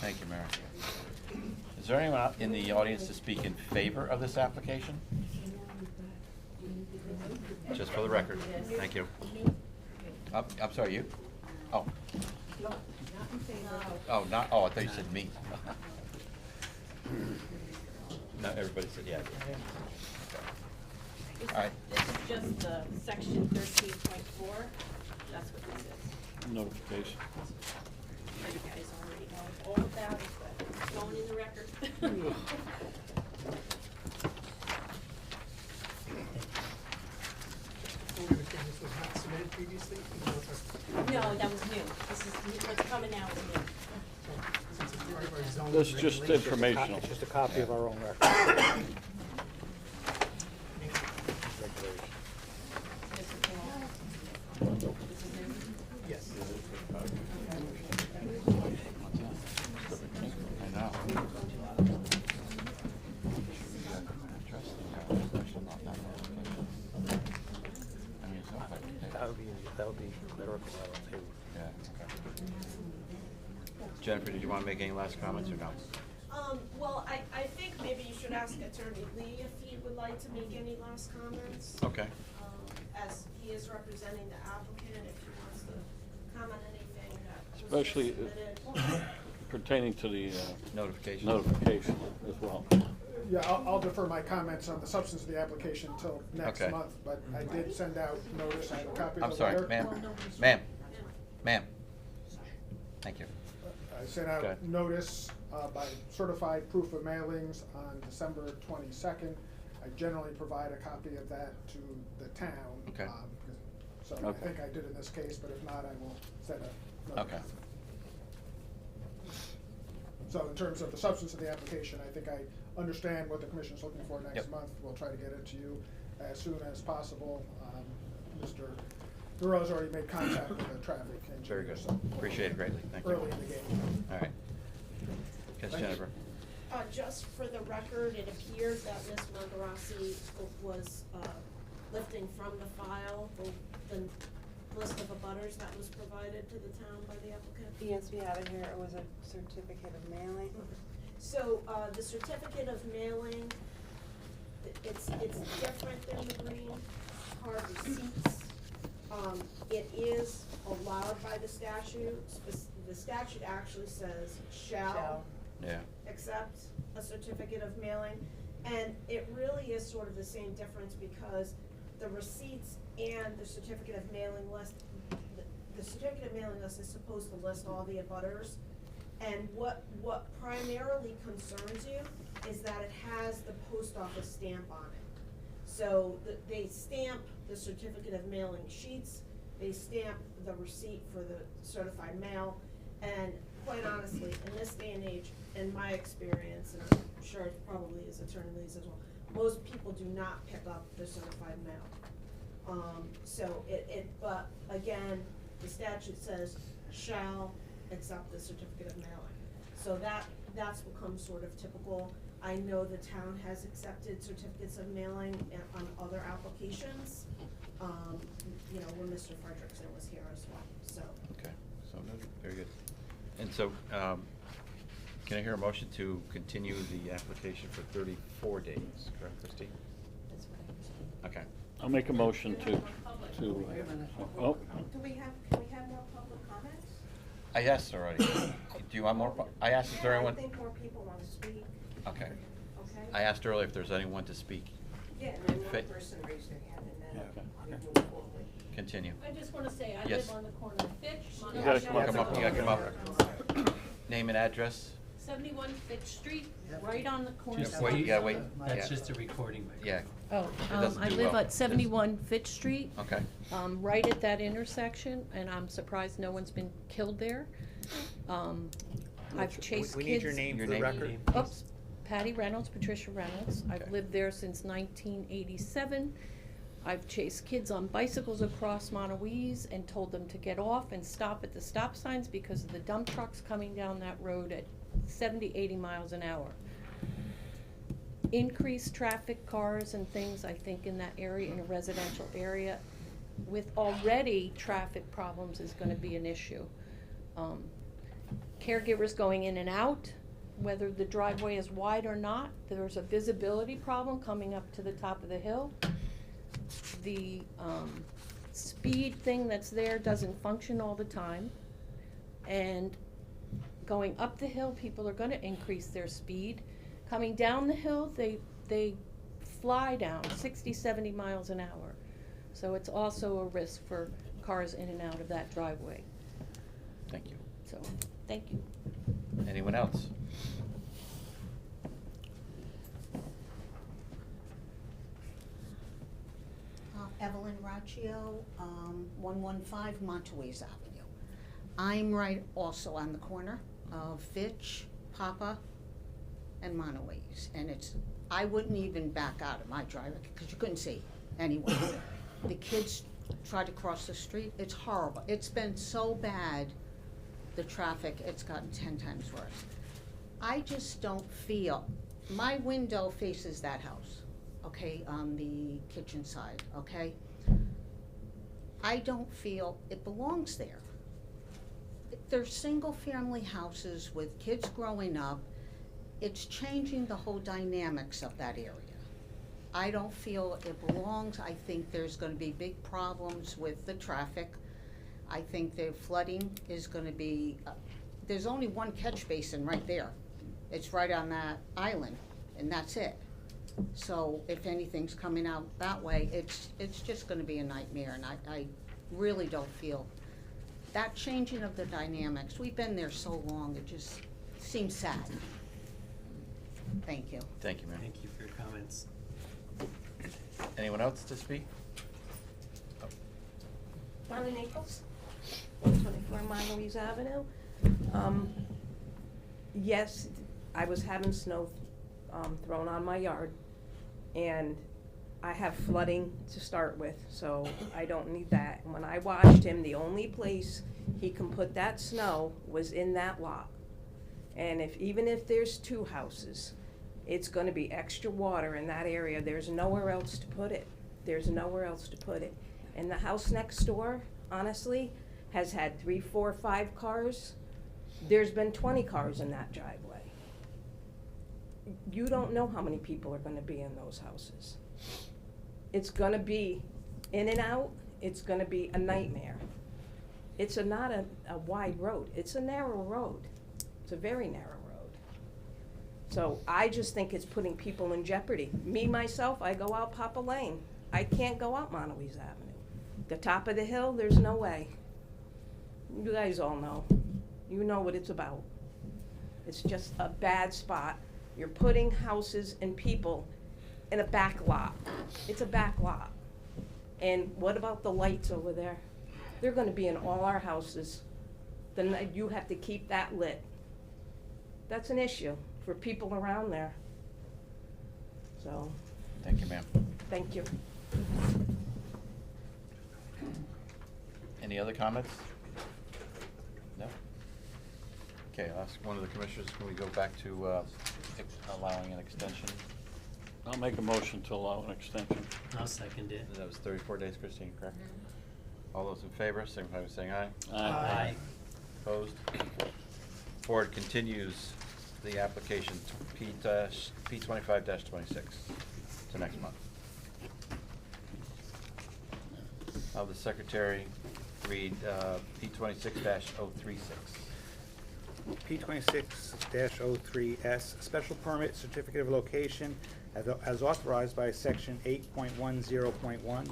Speaker 2: Thank you, Mary. Is there anyone out in the audience to speak in favor of this application? Just for the record, thank you. I'm sorry, you? Oh. Oh, not, oh, I thought you said me. No, everybody said yeah. Okay. All right.
Speaker 10: This is just the section 13.4. That's what this is.
Speaker 8: Notification.
Speaker 10: You guys already know all about it, but it's going in the record.
Speaker 11: Full understanding this was not submitted previously? even though it's
Speaker 10: No, that was new. This is what's coming out is new.
Speaker 11: since it's part of our zoning
Speaker 8: This is just
Speaker 11: regulations.
Speaker 8: informational.
Speaker 7: It's just a copy of our own record.
Speaker 11: Yes.
Speaker 2: I know.
Speaker 7: That would be clerical, I don't think.
Speaker 2: Yeah, okay. Jennifer, did you want to make any last comments or no?
Speaker 12: Well, I think maybe you should ask Attorney Lee if he would like to make any last comments.
Speaker 2: Okay.
Speaker 12: As he is representing the applicant, if he wants to comment anything that was
Speaker 8: Especially
Speaker 12: submitted.
Speaker 8: pertaining to the
Speaker 2: Notification.
Speaker 8: notification as well.
Speaker 6: Yeah, I'll defer my comments on the substance of the application until next
Speaker 2: Okay.
Speaker 6: month, but I did send out notice, I have a copy
Speaker 2: I'm
Speaker 6: of the
Speaker 2: sorry,
Speaker 6: letter.
Speaker 2: ma'am. Ma'am. Thank you.
Speaker 6: I sent
Speaker 2: Okay.
Speaker 6: out notice by certified proof of mailings on December 22nd. I generally provide a copy of that to the town.
Speaker 2: Okay.
Speaker 6: So I
Speaker 8: Okay.
Speaker 6: think I did in this case, but if not, I will send a notice.
Speaker 2: Okay.
Speaker 6: So in terms of the substance of the application, I think I understand what the commission's looking for next
Speaker 2: Yep.
Speaker 6: month. We'll try to get it to you as soon as possible. Mr. Thoreau's already made contact with the traffic engineer.
Speaker 2: Very good.
Speaker 6: so
Speaker 2: Appreciate it greatly. Thank you.
Speaker 6: Early in the game.
Speaker 2: All right. Yes,
Speaker 6: Thank you.
Speaker 2: Jennifer.
Speaker 12: Just for the record, it appears that Ms. Margarasi was lifting from the file the list of abutters that was provided to the town by the applicant.
Speaker 5: Yes, we have it here, it was a certificate of mailing.
Speaker 12: So, the certificate of mailing, it's different than the green card receipts. It is allowed by the statute. The statute actually says shall
Speaker 2: Yeah.
Speaker 12: accept a certificate of mailing. And it really is sort of the same difference because the receipts and the certificate of mailing list, the certificate of mailing list is supposed to list all the abutters. And what primarily concerns you is that it has the post office stamp on it. So they stamp the certificate of mailing sheets, they stamp the receipt for the certified mail, And quite honestly, in this day and age, in my experience, and I'm sure it probably is Attorney Lee's as well, most people do not pick up the certified mail. But again, the statute says shall accept the certificate of mailing. So that's become sort of typical. I know the town has accepted certificates of mailing on other applications, when Mr. Frederickson was here as well, so.
Speaker 2: Okay, so noted, very good. And so, can I hear a motion to continue the application for 34 days, correct, Christine?
Speaker 10: That's what I understand.
Speaker 2: Okay.
Speaker 8: I'll make a motion to, oh,
Speaker 12: Can we have more public comments?
Speaker 2: I asked already. Do you want more? I asked if there anyone.
Speaker 12: I think more people want to speak.
Speaker 2: Okay.
Speaker 12: Okay?
Speaker 2: I asked earlier if there's anyone to speak.
Speaker 12: Yeah, and then
Speaker 2: Fit.
Speaker 12: one person raised their hand and then
Speaker 2: Okay.
Speaker 12: we move forward.
Speaker 2: Continue.
Speaker 4: I just wanna say, I
Speaker 2: Yes.
Speaker 4: live on the corner of Fitch.
Speaker 2: You gotta come up, you gotta come up. Name and address.
Speaker 4: 71 Fitch Street, right on the corner.
Speaker 2: Just wait, you gotta wait.
Speaker 13: That's
Speaker 2: Yeah.
Speaker 13: just a recording.
Speaker 2: Yeah.
Speaker 16: Oh,
Speaker 2: It doesn't
Speaker 16: I
Speaker 2: do
Speaker 16: live
Speaker 2: well.
Speaker 16: at 71 Fitch Street.
Speaker 2: Okay.
Speaker 16: Right at that intersection, and I'm surprised no one's been killed there. I've chased kids.
Speaker 7: We need your name for the record.
Speaker 16: Oops, Patty Reynolds, Patricia Reynolds. I've lived there since 1987. I've chased kids on bicycles across Montauk and told them to get off and stop at the stop signs because of the dump trucks coming down that road at 70, 80 miles an hour. Increased traffic, cars and things, I think, in that area, in a residential area, with already traffic problems is gonna be an issue. Caregivers going in and out, whether the driveway is wide or not, there's a visibility problem coming up to the top of the hill. The speed thing that's there doesn't function all the time. And going up the hill, people are gonna increase their speed. Coming down the hill, they fly down 60, 70 miles an hour. So it's also a risk for cars in and out of that driveway.
Speaker 2: Thank you.
Speaker 16: So, thank you.
Speaker 2: Anyone else?
Speaker 17: Evelyn Raccio, 115 Montauk Avenue. I'm right also on the corner of Fitch, Papa, and Montauk. And I wouldn't even back out of my driveway because you couldn't see anyone. The kids try to cross the street. It's horrible. It's been so bad, the traffic, it's gotten 10 times worse. I just don't feel, my window faces that house, okay, on the kitchen side, okay? I don't feel it belongs there. They're single-family houses with kids growing up. It's changing the whole dynamics of that area. I don't feel it belongs. I think there's gonna be big problems with the traffic. I think the flooding is gonna be, there's only one catch basin right there. It's right on that island, and that's it. So if anything's coming out that way, it's just gonna be a nightmare, and I really don't feel that changing of the dynamics. We've been there so long, it just seems sad. Thank you.
Speaker 2: Thank you, ma'am.
Speaker 13: Thank you for your comments.
Speaker 2: Anyone else to speak?
Speaker 18: Donna Naples, 124 Montauk Avenue. Yes, I was having snow thrown on my yard, and I have flooding to start with, so I don't need that. And when I watched him, the only place he can put that snow was in that lot. And even if there's two houses, it's gonna be extra water in that area. There's nowhere else to put it. There's nowhere else to put it. And the house next door, honestly, has had 3, 4, 5 cars. There's been 20 cars in that driveway. You don't know how many people are gonna be in those houses. It's gonna be in and out, it's gonna be a nightmare. It's not a wide road, it's a narrow road. It's a very narrow road. So I just think it's putting people in jeopardy. Me, myself, I go out Papa Lane. I can't go out Montauk Avenue. The top of the hill, there's no way. You guys all know. You know what it's about. It's just a bad spot. You're putting houses and people in a back lot. It's a back lot. And what about the lights over there? They're gonna be in all our houses. then you have to keep that lit. That's an issue for people around there. So,
Speaker 2: Thank you, ma'am.
Speaker 18: thank you.
Speaker 2: Any other comments? No? Okay, I'll ask one of the commissioners, can we go back to allowing an extension?
Speaker 8: I'll make a motion to allow an extension.
Speaker 13: I'll second it.
Speaker 2: That was 34 days, Christine, correct? All those in favor, signify by saying aye.
Speaker 8: Aye.
Speaker 2: Opposed? Board continues the application P25-26 to next month. Now the secretary read P26-036.
Speaker 7: P26-03S, special permit certificate of location as authorized by section 8.10.1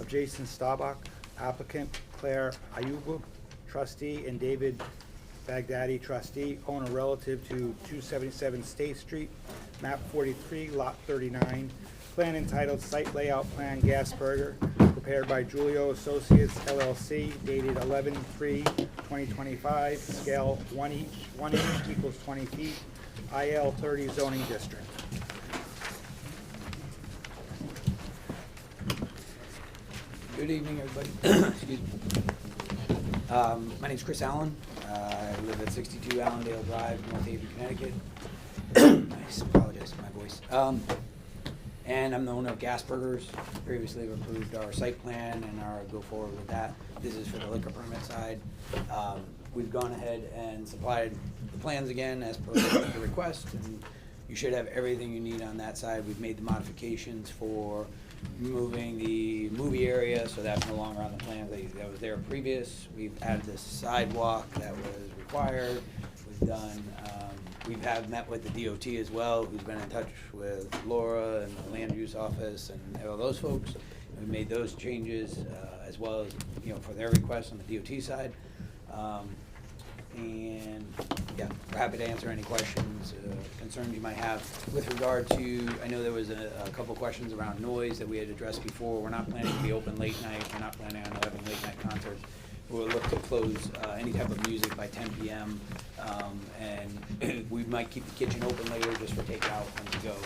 Speaker 7: of Jason Staubach, applicant Claire Ayubu, trustee, and David Baghdadi, trustee, owner relative to 277 State Street, map 43, lot 39, plan entitled Site Layout Plan Gasberger, prepared by Julio Associates LLC, dated 11/3/2025, scale 1 inch equals 20 feet, IL 30 zoning district.
Speaker 19: Good evening, everybody. Excuse me. My name's Chris Allen. I live at 62 Allendale Drive, North Haven, Connecticut. I apologize for my voice. And I'm the owner of Gasburgers. Previously, we've approved our site plan and our go forward with that. This is for the liquor permit side. We've gone ahead and supplied the plans again as per the request, and you should have everything you need on that side. We've made the modifications for removing the movie area, so that's no longer on the plan. That was there previous. We've added this sidewalk that was required. We've done, met with the DOT as well, who's been in touch with Laura and the land use office and all those folks. We made those changes as well as, for their requests on the DOT side. And yeah, we're happy to answer any questions, concerns you might have. With regard to, I know there was a couple questions around noise that we had addressed before. We're not planning to be open late night. We're not planning on having late night concerts. We'll look to close any type of music by 10 p.m. And we might keep the kitchen open later just for takeout and to go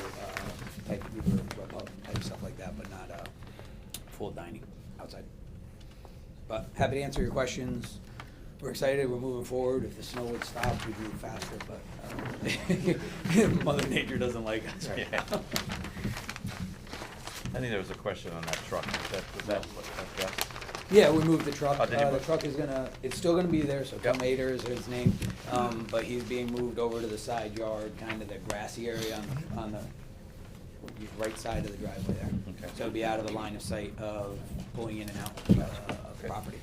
Speaker 19: type stuff like that, but not full dining outside. But happy to answer your questions. We're excited, we're moving forward. If the snow would stop, we'd move faster, but Mother Nature doesn't like us right now.
Speaker 2: I think there was a question on that truck. Was that addressed?
Speaker 19: Yeah, we moved the truck.
Speaker 2: Oh, did you
Speaker 19: The
Speaker 2: move-
Speaker 19: truck is it's still gonna be there, so
Speaker 2: Yep.
Speaker 19: Tom Ader is his name. But he's being moved over to the side yard, kind of the grassy area on the right side of the driveway there.
Speaker 2: Okay.
Speaker 19: So it'll be out of the line of sight of pulling in and out of the property.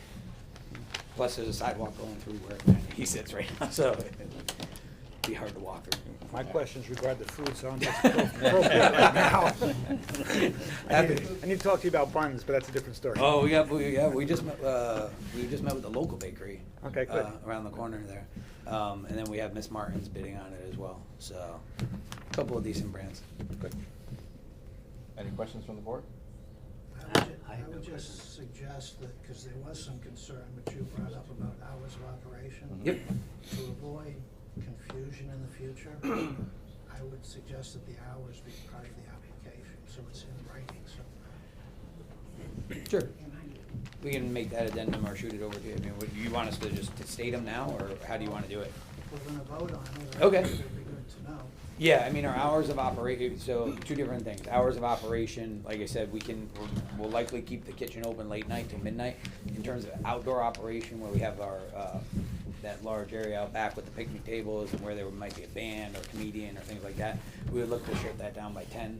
Speaker 19: Plus, there's a sidewalk going through where he sits right now, so it'd be hard to walk through.
Speaker 7: My questions regard the food, so I'm just appropriate right now. I need to talk to you about buns, but that's a different story.
Speaker 19: Oh, we just met with the local bakery.
Speaker 7: Okay, good.
Speaker 19: Around the corner there. And then we have Miss Martin's bidding on it as well, so a couple of decent brands.
Speaker 2: Good. Any questions from the board?
Speaker 9: I would just suggest that, because there was some concern, which you brought up about hours of operation.
Speaker 19: Yep.
Speaker 9: To avoid confusion in the future, I would suggest that the hours be part of the application, so it's in writing, so.
Speaker 19: Sure. We can make that addendum or shoot it over to you. I mean, would you want us to just state them now, or how do you want to do it?
Speaker 9: If we're gonna vote on it,
Speaker 19: Okay.
Speaker 9: I think it'd be good to know.
Speaker 19: Yeah, I mean, our hours of operation, so two different things. Hours of operation, like I said, we'll likely keep the kitchen open late night till midnight. In terms of outdoor operation, where we have our, that large area out back with the picnic tables and where there might be a band or comedian or things like that, we would look to shut that down by 10.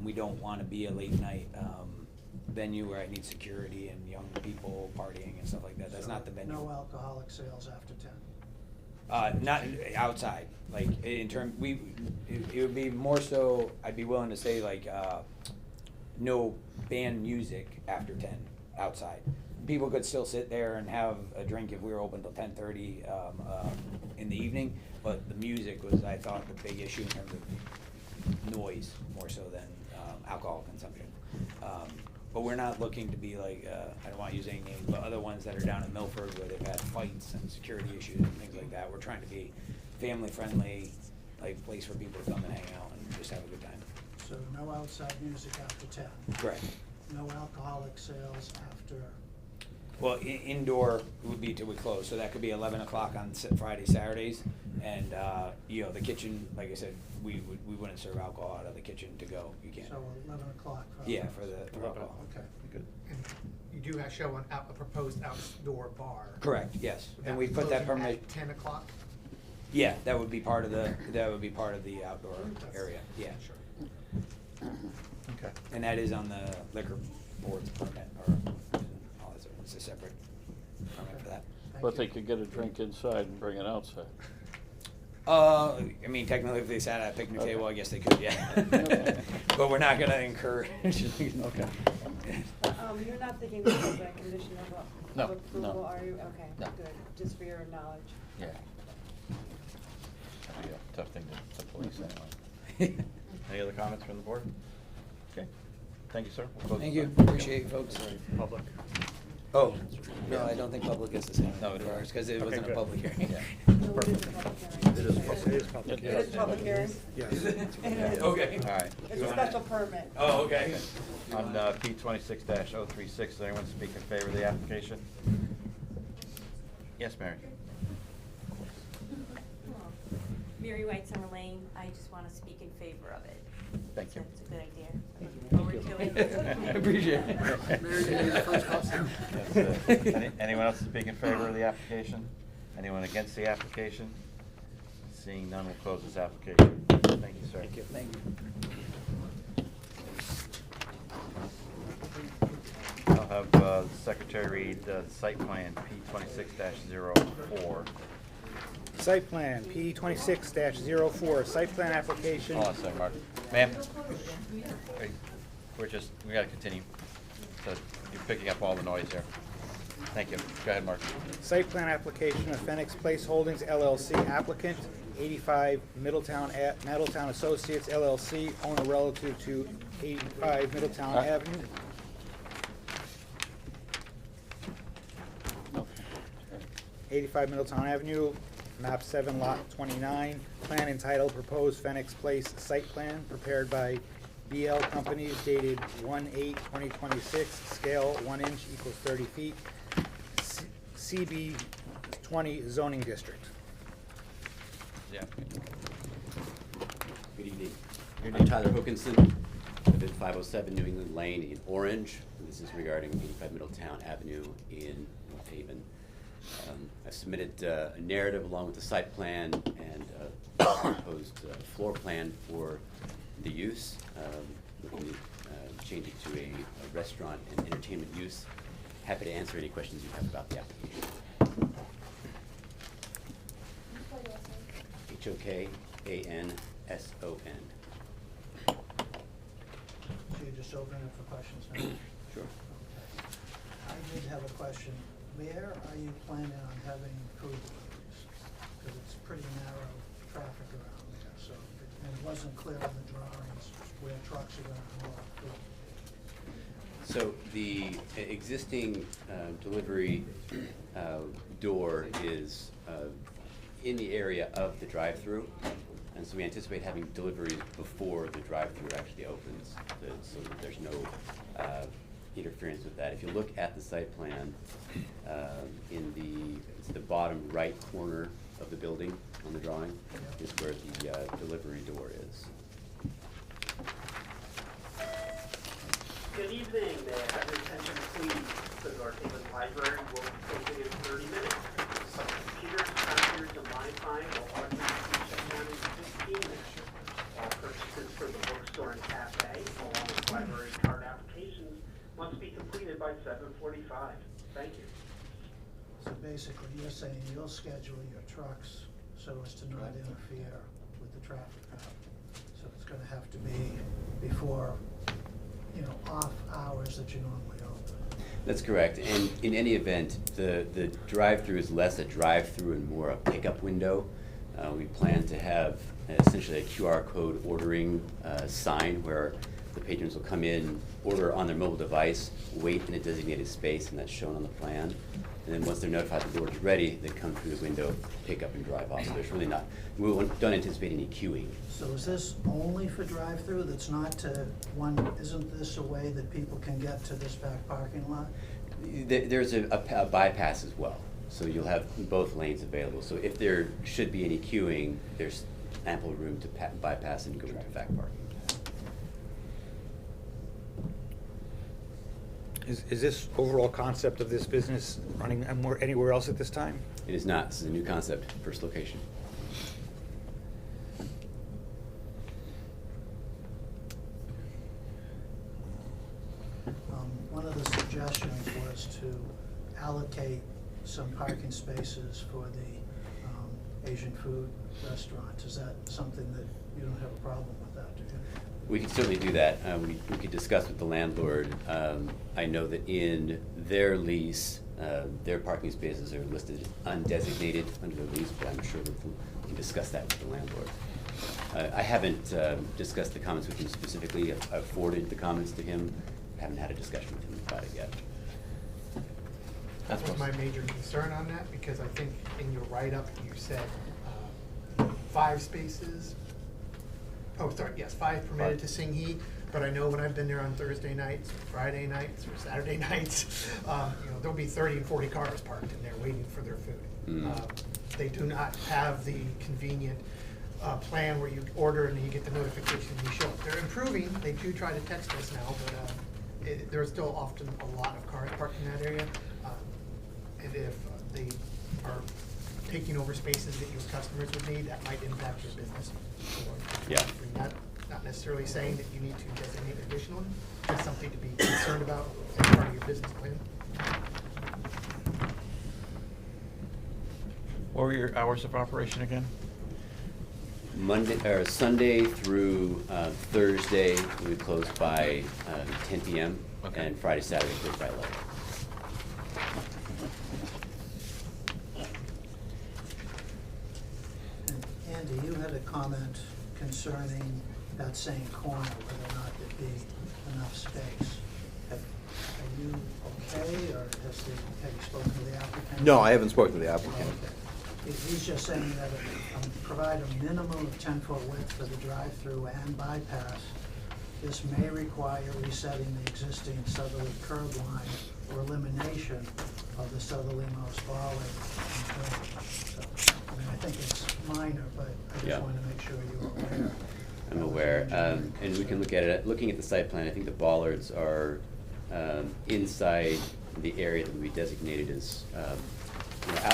Speaker 19: We don't want to be a late night venue where I need security and young people partying and stuff like that. That's not the venue.
Speaker 9: No alcoholic sales after 10.
Speaker 19: Not outside, like in term, it would be more so, I'd be willing to say like, no band music after 10 outside. People could still sit there and have a drink if we were open till 10:30 in the evening, but the music was, I thought, the big issue in terms of noise, more so than alcohol consumption. But we're not looking to be like, I don't wanna use any names, but other ones that are down in Milford where they've had fights and security issues and things like that. We're trying to be family-friendly, like, place for people to come and hang out and just have a good time.
Speaker 9: So no outside music after 10?
Speaker 19: Correct.
Speaker 9: No alcoholic sales after?
Speaker 19: Well, indoor would be till we close, so that could be 11 o'clock on Friday, Saturdays. And, you know, the kitchen, like I said, we wouldn't serve alcohol out of the kitchen to go. You can't.
Speaker 9: So 11 o'clock?
Speaker 19: Yeah, for alcohol.
Speaker 9: Okay.
Speaker 19: Good.
Speaker 11: And you do have show a proposed outdoor bar.
Speaker 19: Correct, yes.
Speaker 11: Would
Speaker 19: And
Speaker 11: that
Speaker 19: we
Speaker 11: be
Speaker 19: put that
Speaker 11: closing
Speaker 19: permit.
Speaker 11: at 10 o'clock?
Speaker 19: Yeah, that would be part of the outdoor area, yeah.
Speaker 11: Sure.
Speaker 2: Okay.
Speaker 19: And that is on the liquor board's permit, or, all that, it's a separate permit for that.
Speaker 8: But they could get a drink inside and bring it outside.
Speaker 19: I mean, technically, if they sat at a picnic
Speaker 8: Okay.
Speaker 19: table, I guess they could, yeah.
Speaker 8: Okay.
Speaker 19: But we're not gonna encourage.
Speaker 2: Okay.
Speaker 5: You're not thinking this is a condition
Speaker 2: No,
Speaker 5: of approval,
Speaker 2: no.
Speaker 5: are you? Okay,
Speaker 2: No.
Speaker 5: good, just for your knowledge.
Speaker 2: Yeah. That'd be a tough thing to police anyway. Any other comments from the board? Okay. Thank you, sir. We'll close
Speaker 19: Thank
Speaker 2: the
Speaker 19: you,
Speaker 2: session.
Speaker 19: appreciate it, folks.
Speaker 2: Public.
Speaker 19: Oh, no, I don't think public is the same.
Speaker 2: No, it is.
Speaker 19: Because it
Speaker 2: Okay,
Speaker 19: wasn't a
Speaker 2: good.
Speaker 19: public hearing.
Speaker 2: Yeah.
Speaker 5: No, it is a public hearing.
Speaker 15: It is public.
Speaker 5: It is public hearing?
Speaker 19: Yes. Okay.
Speaker 2: All right.
Speaker 5: It's a special permit.
Speaker 19: Oh, okay.
Speaker 2: On P 26-036, does anyone speak in favor of the application? Yes, Mary?
Speaker 10: Mary White, Summer Lane, I just want to speak in favor of it.
Speaker 2: Thank you.
Speaker 10: It's a good idea. Over to it.
Speaker 19: I appreciate it.
Speaker 2: Mary, you need the first custom. That's it. Anyone else speak in favor of the application? Anyone against the application? Seeing none, we'll close this application. Thank you, sir.
Speaker 19: Thank you. Thank you.
Speaker 2: I'll have the secretary read site plan P 26-04.
Speaker 7: Site plan, P 26-04, site plan application.
Speaker 2: Hold on a second, Mark. Ma'am? Wait, we gotta continue. So you're picking up all the noise here. Thank you. Go ahead, Mark.
Speaker 7: Site plan application of Phoenix Place Holdings LLC applicant, 85 Middletown Associates LLC, owner relative to 85 Middletown Avenue. 85 Middletown Avenue, map 7, lot 29. Plan entitled Proposed Phoenix Place Site Plan, prepared by BL Companies, dated 1/8/2026, scale 1 inch equals 30 feet, CB 20 zoning district.
Speaker 2: Yeah.
Speaker 20: Good evening. I'm Tyler Hookinson. I live at 507 New England Lane in Orange. This is regarding 85 Middletown Avenue in North Haven. I've submitted a narrative along with the site plan and proposed floor plan for the use. Looking to change it to a restaurant and entertainment use. Happy to answer any questions you have about the application. HOKANSON.
Speaker 9: So you're just opening it for questions now?
Speaker 20: Sure.
Speaker 9: I did have a question. Where are you planning on having food deliveries? Because it's pretty narrow traffic around there, so it wasn't clear on the drawings where trucks are gonna haul food.
Speaker 20: So the existing delivery door is in the area of the drive-through, and so we anticipate having deliveries before the drive-through actually opens, so that there's no interference with that. If you look at the site plan, it's the bottom right corner of the building on the drawing is where the delivery door is.
Speaker 21: Good evening, may I have your attention please? The North Haven Library will be open in 30 minutes. Some computers, monitors, and Wi-Fi will automatically shut down in 15 minutes. All purchases for the bookstore and cafe, along with library card applications, must be completed by 7:45. Thank you.
Speaker 9: So basically, you're saying you'll schedule your trucks so as to not interfere with the traffic pattern. So it's gonna have to be before, off hours that you normally open.
Speaker 20: That's correct, and in any event, the drive-through is less a drive-through and more a pickup window. We plan to have essentially a QR code ordering sign where the patrons will come in, order on their mobile device, wait in a designated space, and that's shown on the plan. And then once they're notified the order's ready, they come through the window, pick up and drive off. So there's really not, don't anticipate any queuing.
Speaker 9: So is this only for drive-through, that's not to isn't this a way that people can get to this back parking lot?
Speaker 20: There's a bypass as well, so you'll have both lanes available. So if there should be any queuing, there's ample room to bypass and go into back parking.
Speaker 7: Is this overall concept of this business running anywhere else at this time?
Speaker 20: It is not. This is a new concept, first location.
Speaker 9: One of the suggestions was to allocate some parking spaces for the Asian food restaurant. Is that something that you don't have a problem with that, do you?
Speaker 20: We can certainly do that. We could discuss with the landlord. I know that in their lease, their parking spaces are listed undesignated under the lease, but I'm sure we can discuss that with the landlord. I haven't discussed the comments with him specifically. I've forwarded the comments to him. Haven't had a discussion with him about it yet.
Speaker 11: That was my major concern on that, because I think in your write-up, you said 5 spaces. Oh, sorry, yes, 5 permitted to sing he, but I know when I've been there on Thursday nights, Friday nights, or Saturday nights, there'll be 30 and 40 cars parked in there waiting for their food. They do not have the convenient plan where you order and then you get the notification and you show up. They're improving, they do try to text us now, but there's still often a lot of cars parked in that area. And if they are taking over spaces that your customers would need, that might impact your business.
Speaker 20: Yeah.
Speaker 11: Not necessarily saying that you need to designate additional, just something to be concerned about as part of your business plan.
Speaker 2: What were your hours of operation again?
Speaker 20: Sunday through Thursday, we close by 10 p.m.
Speaker 2: Okay.
Speaker 20: And Friday, Saturday, close by 11.
Speaker 9: And Andy, you had a comment concerning that same corner, whether or not there'd be enough space. Are you okay, or have you spoken to the applicant?
Speaker 3: No, I haven't spoken to the applicant.
Speaker 9: Okay. He's just saying that provide a minimum of 10-foot width for the drive-through and bypass. This may require resetting the existing southerly curb line or elimination of the southerlymost bollard. So, I mean, I think it's minor, but I just wanted to make sure you were aware.
Speaker 20: I'm aware, and we can look at it. Looking at the site plan, I think the bollards are inside the area that would be designated as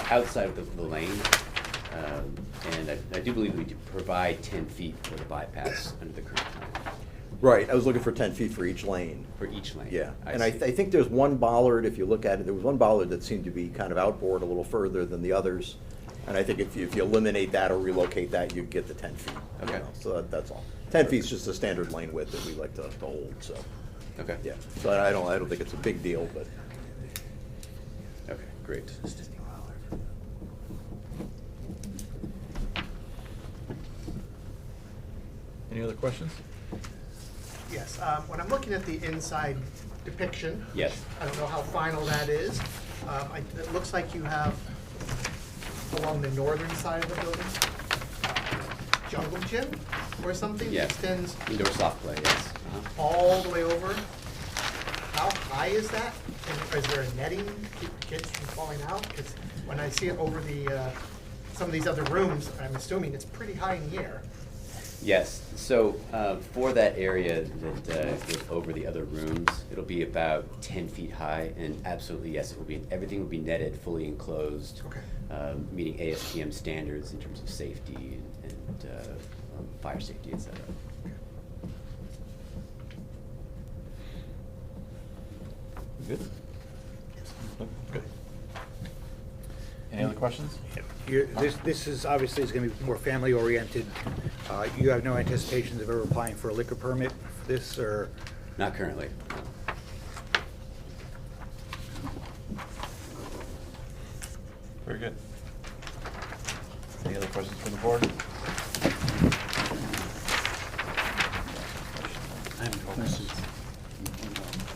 Speaker 20: outside of the lane. And I do believe we do provide 10 feet for the bypass under the current plan.
Speaker 3: Right, I was looking for 10 feet for each lane.
Speaker 20: For each lane.
Speaker 3: Yeah,
Speaker 20: I
Speaker 3: and I
Speaker 20: see.
Speaker 3: think there's one bollard, if you look at it, there was one bollard that seemed to be kind of outboard a little further than the others. And I think if you eliminate that or relocate that, you get the 10 feet. you
Speaker 20: Okay.
Speaker 3: know, So that's all. 10 feet's just a standard lane width that we like to hold, so.
Speaker 20: Okay.
Speaker 3: Yeah, so I don't think it's a big deal, but.
Speaker 20: Okay, great.
Speaker 2: Any other questions?
Speaker 11: Yes, when I'm looking at the inside depiction.
Speaker 20: Yes.
Speaker 11: I don't know how final that is. It looks like you have, along the northern side of the building, jungle gym or something that
Speaker 20: Yes.
Speaker 11: extends
Speaker 20: Indoor soft play, yes.
Speaker 11: all the way over. How high is that? And is there a netting to keep kids from falling out? Because when I see it over the, some of these other rooms, I'm assuming it's pretty high in the air.
Speaker 20: Yes, so for that area that goes over the other rooms, it'll be about 10 feet high, and absolutely, yes, it will be, everything will be netted, fully enclosed, meeting ASTM standards in terms of safety and fire safety, et cetera.
Speaker 2: Good? Good. Any other questions?
Speaker 7: This is obviously is going to be more family oriented. You have no anticipations of ever applying for a liquor permit for this, or?
Speaker 20: Not currently.
Speaker 2: Very good. Any other questions from the board?
Speaker 13: I have no questions.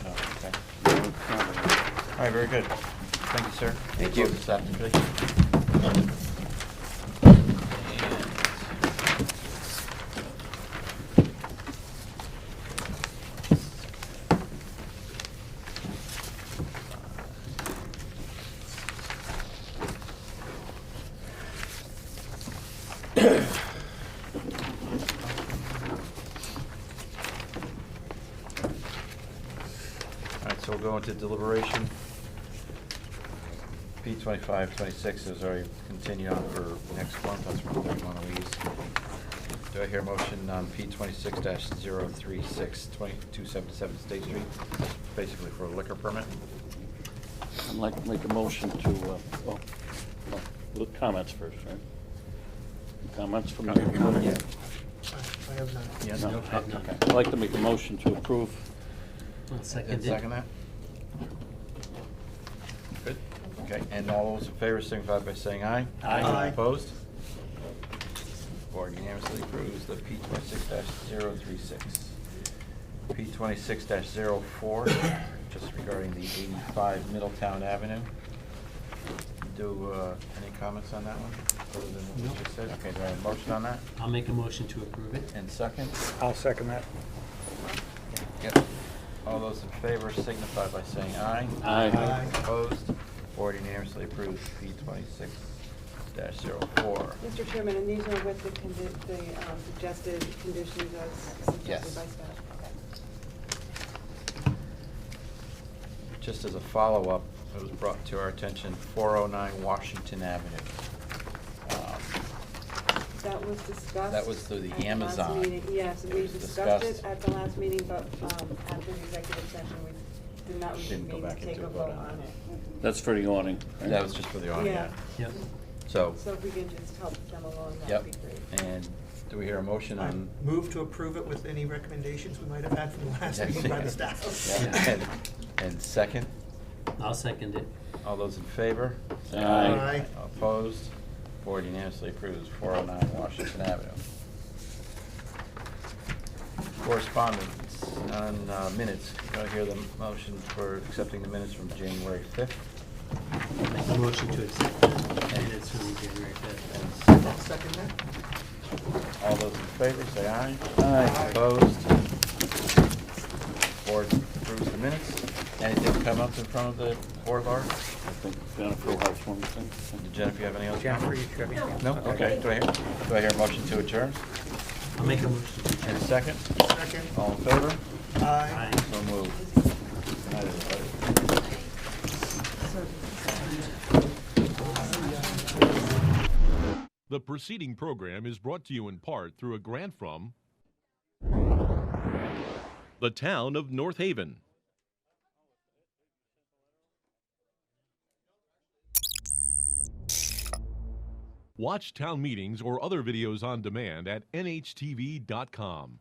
Speaker 2: No, okay. All right, very good. Thank you, sir.
Speaker 20: Thank you.
Speaker 2: Close this application. All right, so we'll go into deliberation. P 2526 is already continued on for next month, that's from 31 Louise. Do I hear a motion on P 26-036, 2277 State Street, basically for a liquor permit?
Speaker 8: I'd like to make a motion to, with comments first, right? Comments from the community?
Speaker 11: I have none.
Speaker 2: Yes,
Speaker 8: No,
Speaker 2: no,
Speaker 8: okay. I'd like to make a motion to approve.
Speaker 13: I'll second it.
Speaker 2: Second that? Good, okay, and all those in favor signify by saying aye.
Speaker 11: Aye.
Speaker 2: Opposed? Board unanimously approves the P 26-036. P 26-04, just regarding the 85 Middletown Avenue. Do, any comments on that one, other than what
Speaker 13: No.
Speaker 2: you just said? Okay, do I have a motion on that?
Speaker 13: I'll make a motion to approve it.
Speaker 2: And second?
Speaker 7: I'll second that.
Speaker 2: Yep. All those in favor signify by saying aye.
Speaker 8: Aye.
Speaker 11: Aye.
Speaker 2: Opposed? Board unanimously approves P 26-04.
Speaker 5: Mr. Chairman, and these are with the suggested conditions as
Speaker 2: Yes.
Speaker 5: suggested by staff.
Speaker 2: Just as a follow-up, it was brought to our attention, 409 Washington Avenue.
Speaker 5: That was discussed.
Speaker 2: That was through the
Speaker 5: at last
Speaker 2: Amazon.
Speaker 5: meeting. Yes,
Speaker 2: It
Speaker 5: we
Speaker 2: was
Speaker 5: discussed it
Speaker 2: discussed.
Speaker 5: at the last meeting, but after the executive session, we did not
Speaker 2: Didn't go
Speaker 5: reconvene
Speaker 2: back
Speaker 5: to take
Speaker 2: into
Speaker 5: a
Speaker 2: a
Speaker 5: vote
Speaker 2: vote on
Speaker 5: on
Speaker 2: it.
Speaker 5: it.
Speaker 8: That's for the awning, right?
Speaker 2: That was just for the awning, yeah.
Speaker 5: Yeah.
Speaker 13: Yep.
Speaker 2: So,
Speaker 5: So if we can just help them along,
Speaker 2: yep.
Speaker 5: that'd be great.
Speaker 2: And do we hear a motion
Speaker 11: I
Speaker 2: on?
Speaker 11: move to approve it with any recommendations we might have had from the last
Speaker 2: Yes,
Speaker 11: meeting by the
Speaker 2: yes.
Speaker 11: staff.
Speaker 2: Yeah. And second?
Speaker 13: I'll second it.
Speaker 2: All those in favor?
Speaker 8: Aye. Aye.
Speaker 2: Opposed? Board unanimously approves 409 Washington Avenue. Correspondence on minutes. Do I hear the motion for accepting the minutes from January 5th?
Speaker 13: I'll make a motion to accept the minutes from January 5th.
Speaker 11: I'll second that.
Speaker 2: All those in favor, say aye.
Speaker 8: Aye.
Speaker 2: Opposed? Board approves the minutes. Anything come up in front of the board, Laura?
Speaker 8: I think Jennifer has one thing.
Speaker 2: Did Jennifer, you have any other?
Speaker 7: Jennifer,
Speaker 2: comments?
Speaker 7: you have anything?
Speaker 2: No? Okay, do I hear a motion to adjourn?
Speaker 13: I'll make a motion to adjourn.
Speaker 2: And a second?
Speaker 11: Second.
Speaker 2: All in favor?
Speaker 11: Aye.
Speaker 2: So moved. Good night, everybody.
Speaker 1: The preceding program is brought to you in part through a grant from the town of North Haven. Watch town meetings or other videos on demand at nhtv.com.